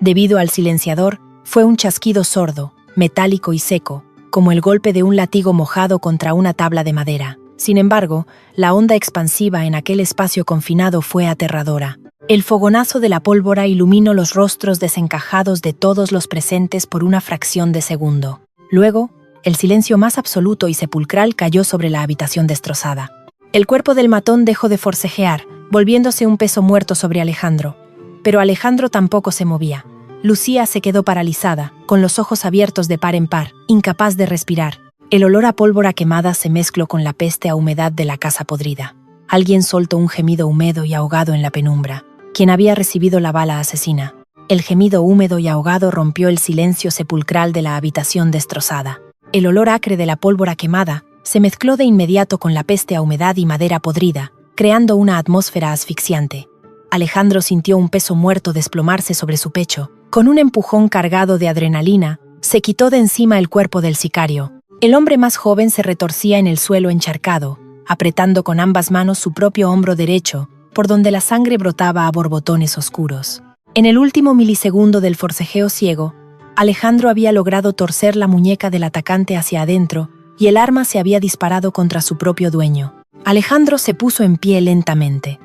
Debido al silenciador, fue un chasquido sordo, metálico y seco, como el golpe de un látigo mojado contra una tabla de madera. Sin embargo, la onda expansiva en aquel espacio confinado fue aterradora. El fogonazo de la pólvora iluminó los rostros desencajados de todos los presentes por una fracción de segundo. Luego, el silencio más absoluto y sepulcral cayó sobre la habitación destrozada. El cuerpo del matón dejó de forcejear, volviéndose un peso muerto sobre Alejandro. Pero Alejandro tampoco se movía. Lucía se quedó paralizada, con los ojos abiertos de par en par, incapaz de respirar. El olor a pólvora quemada se mezcló con la peste a humedad de la casa podrida. Alguien soltó un gemido húmedo y ahogado en la penumbra. Quien había recibido la bala asesina. El gemido húmedo y ahogado rompió el silencio sepulcral de la habitación destrozada. El olor acre de la pólvora quemada se mezcló de inmediato con la peste a humedad y madera podrida, creando una atmósfera asfixiante. Alejandro sintió un peso muerto desplomarse sobre su pecho. Con un empujón cargado de adrenalina, se quitó de encima el cuerpo del sicario. El hombre más joven se retorcía en el suelo encharcado, apretando con ambas manos su propio hombro derecho, por donde la sangre brotaba a borbotones oscuros. En el último milisegundo del forcejeo ciego, Alejandro había logrado torcer la muñeca del atacante hacia adentro y el arma se había disparado contra su propio dueño. Alejandro se puso en pie lentamente.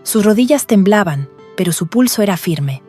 Sus rodillas temblaban, pero su pulso era firme.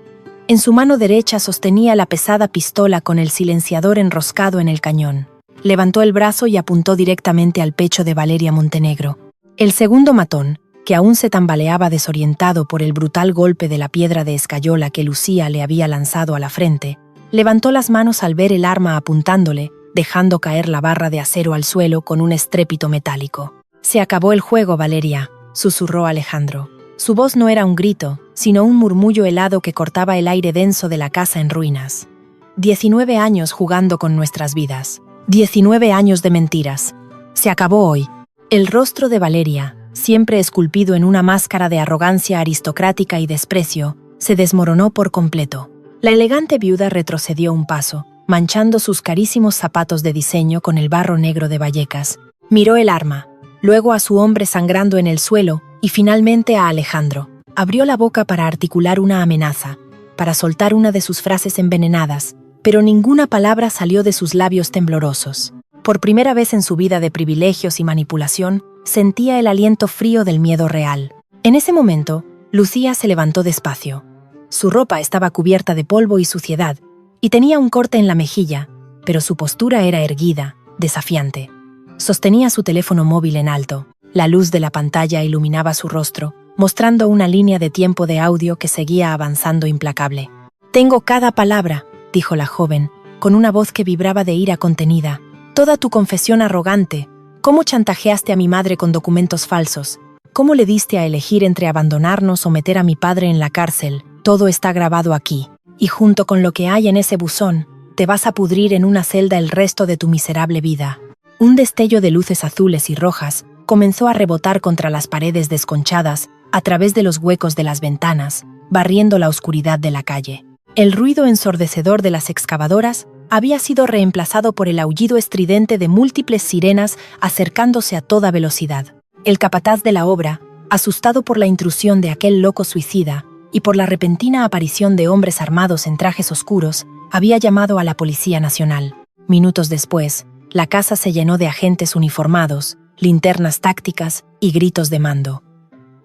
En su mano derecha sostenía la pesada pistola con el silenciador enroscado en el cañón. Levantó el brazo y apuntó directamente al pecho de Valeria Montenegro. El segundo matón, que aún se tambaleaba desorientado por el brutal golpe de la piedra de escayola que Lucía le había lanzado a la frente, levantó las manos al ver el arma apuntándole, dejando caer la barra de acero al suelo con un estrépito metálico. «Se acabó el juego, Valeria», susurró Alejandro. Su voz no era un grito, sino un murmullo helado que cortaba el aire denso de la casa en ruinas. 19 años jugando con nuestras vidas. 19 años de mentiras. Se acabó hoy. El rostro de Valeria, siempre esculpido en una máscara de arrogancia aristocrática y desprecio, se desmoronó por completo. La elegante viuda retrocedió un paso, manchando sus carísimos zapatos de diseño con el barro negro de Vallecas. Miró el arma, luego a su hombre sangrando en el suelo y finalmente a Alejandro. Abrió la boca para articular una amenaza, para soltar una de sus frases envenenadas, pero ninguna palabra salió de sus labios temblorosos. Por primera vez en su vida de privilegios y manipulación, sentía el aliento frío del miedo real. En ese momento, Lucía se levantó despacio. Su ropa estaba cubierta de polvo y suciedad, y tenía un corte en la mejilla, pero su postura era erguida, desafiante. Sostenía su teléfono móvil en alto. La luz de la pantalla iluminaba su rostro, mostrando una línea de tiempo de audio que seguía avanzando implacable. «Tengo cada palabra», dijo la joven, con una voz que vibraba de ira contenida. «Toda tu confesión arrogante. ¿Cómo chantajeaste a mi madre con documentos falsos? ¿Cómo le diste a elegir entre abandonarnos o meter a mi padre en la cárcel? Todo está grabado aquí. Y junto con lo que hay en ese buzón, te vas a pudrir en una celda el resto de tu miserable vida». Un destello de luces azules y rojas comenzó a rebotar contra las paredes desconchadas a través de los huecos de las ventanas, barriendo la oscuridad de la calle. El ruido ensordecedor de las excavadoras había sido reemplazado por el aullido estridente de múltiples sirenas acercándose a toda velocidad. El capataz de la obra, asustado por la intrusión de aquel loco suicida y por la repentina aparición de hombres armados en trajes oscuros, había llamado a la Policía Nacional. Minutos después, la casa se llenó de agentes uniformados, linternas tácticas y gritos de mando.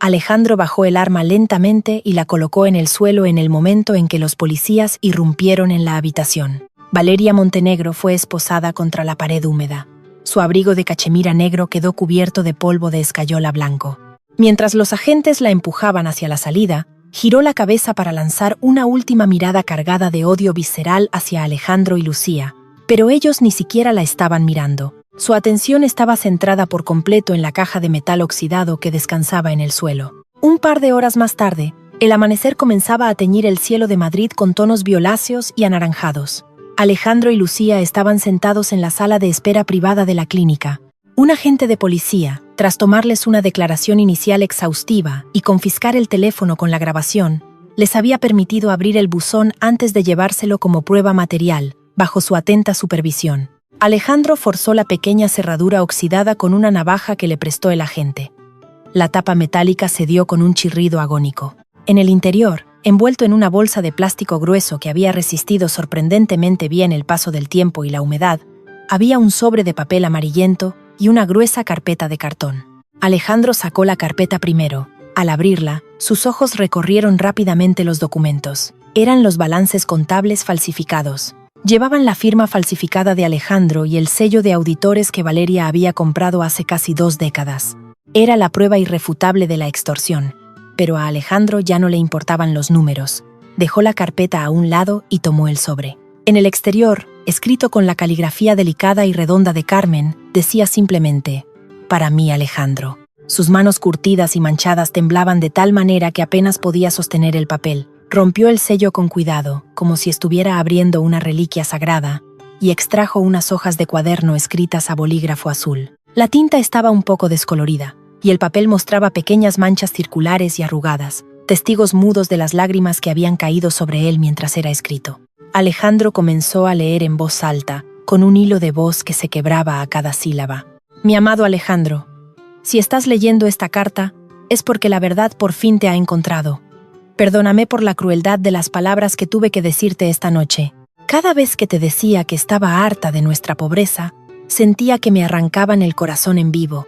Alejandro bajó el arma lentamente y la colocó en el suelo en el momento en que los policías irrumpieron en la habitación. Valeria Montenegro fue esposada contra la pared húmeda. Su abrigo de cachemira negro quedó cubierto de polvo de escayola blanco. Mientras los agentes la empujaban hacia la salida, giró la cabeza para lanzar una última mirada cargada de odio visceral hacia Alejandro y Lucía, pero ellos ni siquiera la estaban mirando. Su atención estaba centrada por completo en la caja de metal oxidado que descansaba en el suelo. Un par de horas más tarde, el amanecer comenzaba a teñir el cielo de Madrid con tonos violáceos y anaranjados. Alejandro y Lucía estaban sentados en la sala de espera privada de la clínica. Un agente de policía, tras tomarles una declaración inicial exhaustiva y confiscar el teléfono con la grabación, les había permitido abrir el buzón antes de llevárselo como prueba material, bajo su atenta supervisión. Alejandro forzó la pequeña cerradura oxidada con una navaja que le prestó el agente. La tapa metálica cedió con un chirrido agónico. En el interior, envuelto en una bolsa de plástico grueso que había resistido sorprendentemente bien el paso del tiempo y la humedad, había un sobre de papel amarillento y una gruesa carpeta de cartón. Alejandro sacó la carpeta primero. Al abrirla, sus ojos recorrieron rápidamente los documentos. Eran los balances contables falsificados. Llevaban la firma falsificada de Alejandro y el sello de auditores que Valeria había comprado hace casi 2 décadas. Era la prueba irrefutable de la extorsión. Pero a Alejandro ya no le importaban los números. Dejó la carpeta a un lado y tomó el sobre. En el exterior, escrito con la caligrafía delicada y redonda de Carmen, decía simplemente: «Para mí, Alejandro». Sus manos curtidas y manchadas temblaban de tal manera que apenas podía sostener el papel. Rompió el sello con cuidado, como si estuviera abriendo una reliquia sagrada, y extrajo unas hojas de cuaderno escritas a bolígrafo azul. La tinta estaba un poco descolorida, y el papel mostraba pequeñas manchas circulares y arrugadas, testigos mudos de las lágrimas que habían caído sobre él mientras era escrito. Alejandro comenzó a leer en voz alta, con un hilo de voz que se quebraba a cada sílaba. «Mi amado Alejandro, si estás leyendo esta carta, es porque la verdad por fin te ha encontrado. Perdóname por la crueldad de las palabras que tuve que decirte esta noche. Cada vez que te decía que estaba harta de nuestra pobreza, sentía que me arrancaban el corazón en vivo.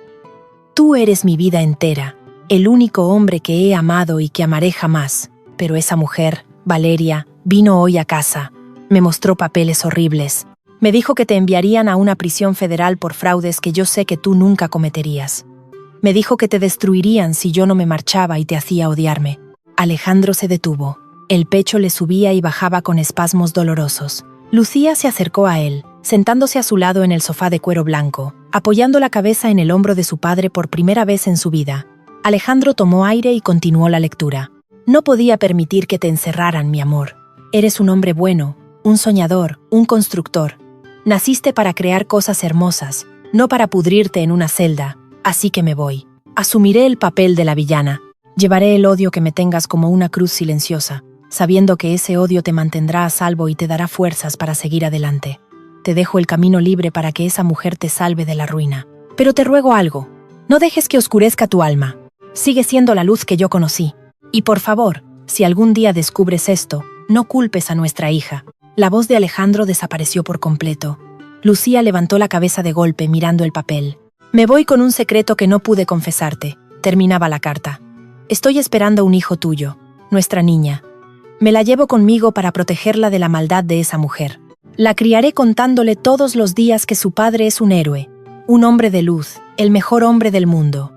Tú eres mi vida entera, el único hombre que he amado y que amaré jamás. Pero esa mujer, Valeria, vino hoy a casa. Me mostró papeles horribles. Me dijo que te enviarían a una prisión federal por fraudes que yo sé que tú nunca cometerías. Me dijo que te destruirían si yo no me marchaba y te hacía odiarme. Alejandro se detuvo. El pecho le subía y bajaba con espasmos dolorosos. Lucía se acercó a él, sentándose a su lado en el sofá de cuero blanco, apoyando la cabeza en el hombro de su padre por primera vez en su vida. Alejandro tomó aire y continuó la lectura. No podía permitir que te encerraran, mi amor. Eres un hombre bueno, un soñador, un constructor. Naciste para crear cosas hermosas, no para pudrirte en una celda. Así que me voy. Asumiré el papel de la villana. Llevaré el odio que me tengas como una cruz silenciosa, sabiendo que ese odio te mantendrá a salvo y te dará fuerzas para seguir adelante. Te dejo el camino libre para que esa mujer te salve de la ruina. Pero te ruego algo. No dejes que oscurezca tu alma. Sigue siendo la luz que yo conocí. Y por favor, si algún día descubres esto, no culpes a nuestra hija. La voz de Alejandro desapareció por completo. Lucía levantó la cabeza de golpe mirando el papel. Me voy con un secreto que no pude confesarte, terminaba la carta. Estoy esperando un hijo tuyo, nuestra niña. Me la llevo conmigo para protegerla de la maldad de esa mujer. La criaré contándole todos los días que su padre es un héroe, un hombre de luz, el mejor hombre del mundo.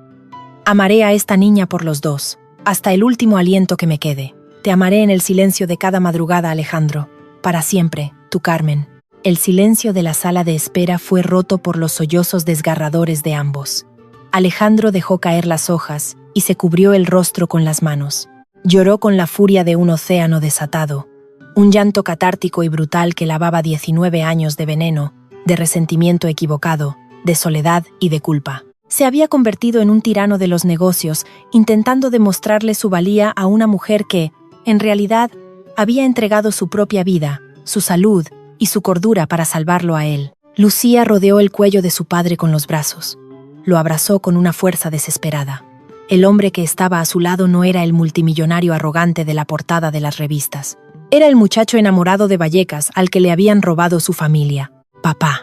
Amaré a esta niña por los dos, hasta el último aliento que me quede. Te amaré en el silencio de cada madrugada, Alejandro. Para siempre, tu Carmen. El silencio de la sala de espera fue roto por los sollozos desgarradores de ambos. Alejandro dejó caer las hojas y se cubrió el rostro con las manos. Lloró con la furia de un océano desatado, un llanto catártico y brutal que lavaba 19 años de veneno, de resentimiento equivocado, de soledad y de culpa. Se había convertido en un tirano de los negocios, intentando demostrarle su valía a una mujer que, en realidad, había entregado su propia vida, su salud y su cordura para salvarlo a él. Lucía rodeó el cuello de su padre con los brazos. Lo abrazó con una fuerza desesperada. El hombre que estaba a su lado no era el multimillonario arrogante de la portada de las revistas. Era el muchacho enamorado de Vallecas al que le habían robado su familia. «Papá»,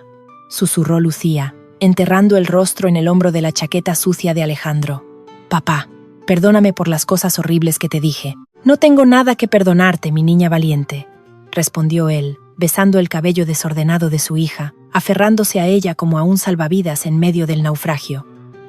susurró Lucía, enterrando el rostro en el hombro de la chaqueta sucia de Alejandro. «Papá, perdóname por las cosas horribles que te dije». «No tengo nada que perdonarte, mi niña valiente», respondió él, besando el cabello desordenado de su hija, aferrándose a ella como a un salvavidas en medio del naufragio.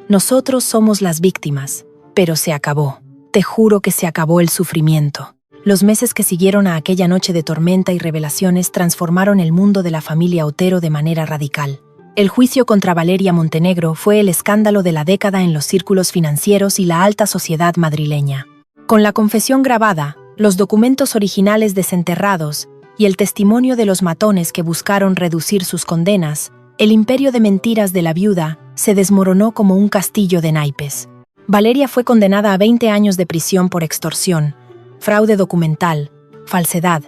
«Nosotros somos las víctimas, pero se acabó. Te juro que se acabó el sufrimiento». Los meses que siguieron a aquella noche de tormenta y revelaciones transformaron el mundo de la familia Otero de manera radical. El juicio contra Valeria Montenegro fue el escándalo de la década en los círculos financieros y la alta sociedad madrileña. Con la confesión grabada, los documentos originales desenterrados y el testimonio de los matones que buscaron reducir sus condenas, el imperio de mentiras de la viuda se desmoronó como un castillo de naipes. Valeria fue condenada a 20 años de prisión por extorsión, fraude documental, falsedad,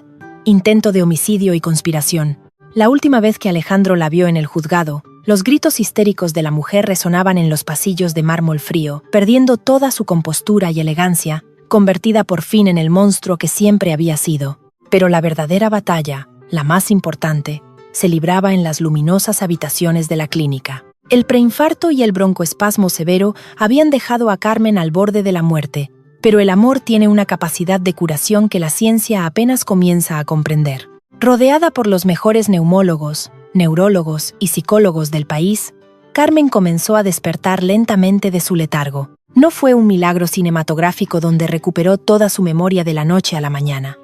intento de homicidio y conspiración. La última vez que Alejandro la vio en el juzgado, los gritos histéricos de la mujer resonaban en los pasillos de mármol frío, perdiendo toda su compostura y elegancia, convertida por fin en el monstruo que siempre había sido. Pero la verdadera batalla, la más importante, se libraba en las luminosas habitaciones de la clínica. El preinfarto y el broncoespasmo severo habían dejado a Carmen al borde de la muerte, pero el amor tiene una capacidad de curación que la ciencia apenas comienza a comprender. Rodeada por los mejores neumólogos, neurólogos y psicólogos del país, Carmen comenzó a despertar lentamente de su letargo. No fue un milagro cinematográfico donde recuperó toda su memoria de la noche a la mañana.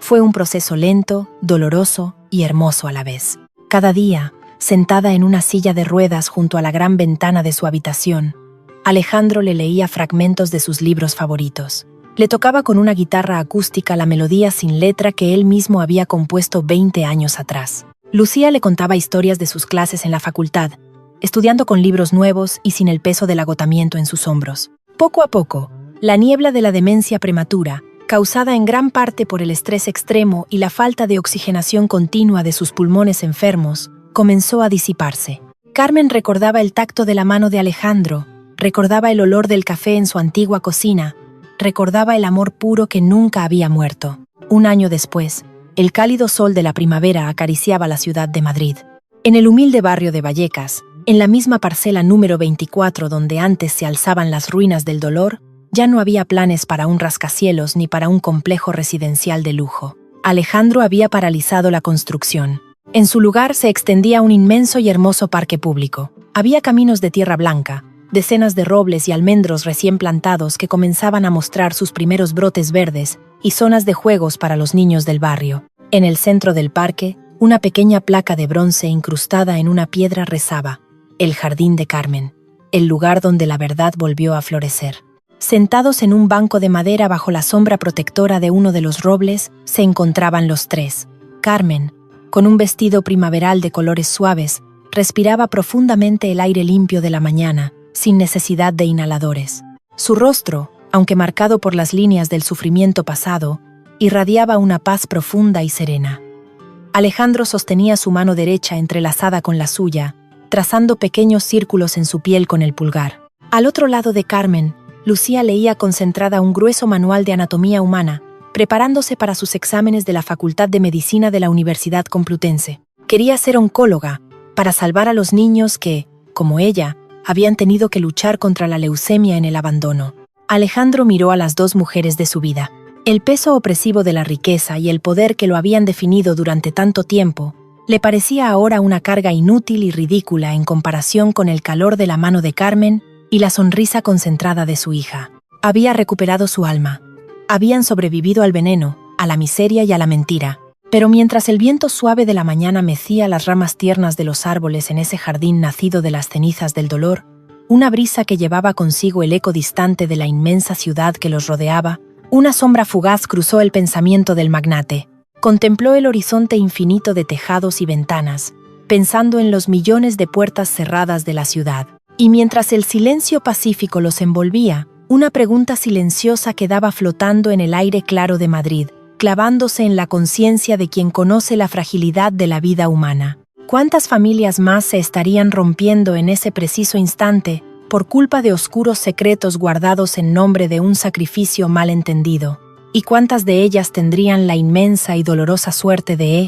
Fue un proceso lento, doloroso y hermoso a la vez. Cada día, sentada en una silla de ruedas junto a la gran ventana de su habitación, Alejandro le leía fragmentos de sus libros favoritos. Le tocaba con una guitarra acústica la melodía sin letra que él mismo había compuesto 20 años atrás. Lucía le contaba historias de sus clases en la facultad, estudiando con libros nuevos y sin el peso del agotamiento en sus hombros. Poco a poco, la niebla de la demencia prematura, causada en gran parte por el estrés extremo y la falta de oxigenación continua de sus pulmones enfermos, comenzó a disiparse. Carmen recordaba el tacto de la mano de Alejandro, recordaba el olor del café en su antigua cocina, recordaba el amor puro que nunca había muerto. Un año después, el cálido sol de la primavera acariciaba la ciudad de Madrid. En el humilde barrio de Vallecas, en la misma parcela número 24 donde antes se alzaban las ruinas del dolor, ya no había planes para un rascacielos ni para un complejo residencial de lujo. Alejandro había paralizado la construcción. En su lugar se extendía un inmenso y hermoso parque público. Había caminos de tierra blanca, decenas de robles y almendros recién plantados que comenzaban a mostrar sus primeros brotes verdes y zonas de juegos para los niños del barrio. En el centro del parque, una pequeña placa de bronce incrustada en una piedra rezaba: El Jardín de Carmen, el lugar donde la verdad volvió a florecer. Sentados en un banco de madera bajo la sombra protectora de uno de los robles, se encontraban los tres. Carmen, con un vestido primaveral de colores suaves, respiraba profundamente el aire limpio de la mañana, sin necesidad de inhaladores. Su rostro, aunque marcado por las líneas del sufrimiento pasado, irradiaba una paz profunda y serena. Alejandro sostenía su mano derecha entrelazada con la suya, trazando pequeños círculos en su piel con el pulgar. Al otro lado de Carmen, Lucía leía concentrada un grueso manual de anatomía humana, preparándose para sus exámenes de la Facultad de Medicina de la Universidad Complutense. Quería ser oncóloga, para salvar a los niños que, como ella, habían tenido que luchar contra la leucemia en el abandono. Alejandro miró a las dos mujeres de su vida. El peso opresivo de la riqueza y el poder que lo habían definido durante tanto tiempo le parecía ahora una carga inútil y ridícula en comparación con el calor de la mano de Carmen y la sonrisa concentrada de su hija. Había recuperado su alma. Habían sobrevivido al veneno, a la miseria y a la mentira. Pero mientras el viento suave de la mañana mecía las ramas tiernas de los árboles en ese jardín nacido de las cenizas del dolor, una brisa que llevaba consigo el eco distante de la inmensa ciudad que los rodeaba, una sombra fugaz cruzó el pensamiento del magnate. Contempló el horizonte infinito de tejados y ventanas, pensando en los millones de puertas cerradas de la ciudad. Y mientras el silencio pacífico los envolvía, una pregunta silenciosa quedaba flotando en el aire claro de Madrid, clavándose en la conciencia de quien conoce la fragilidad de la vida humana. ¿Cuántas familias más se estarían rompiendo en ese preciso instante por culpa de oscuros secretos guardados en nombre de un sacrificio mal entendido? ¿Y cuántas de ellas tendrían la inmensa y dolorosa suerte de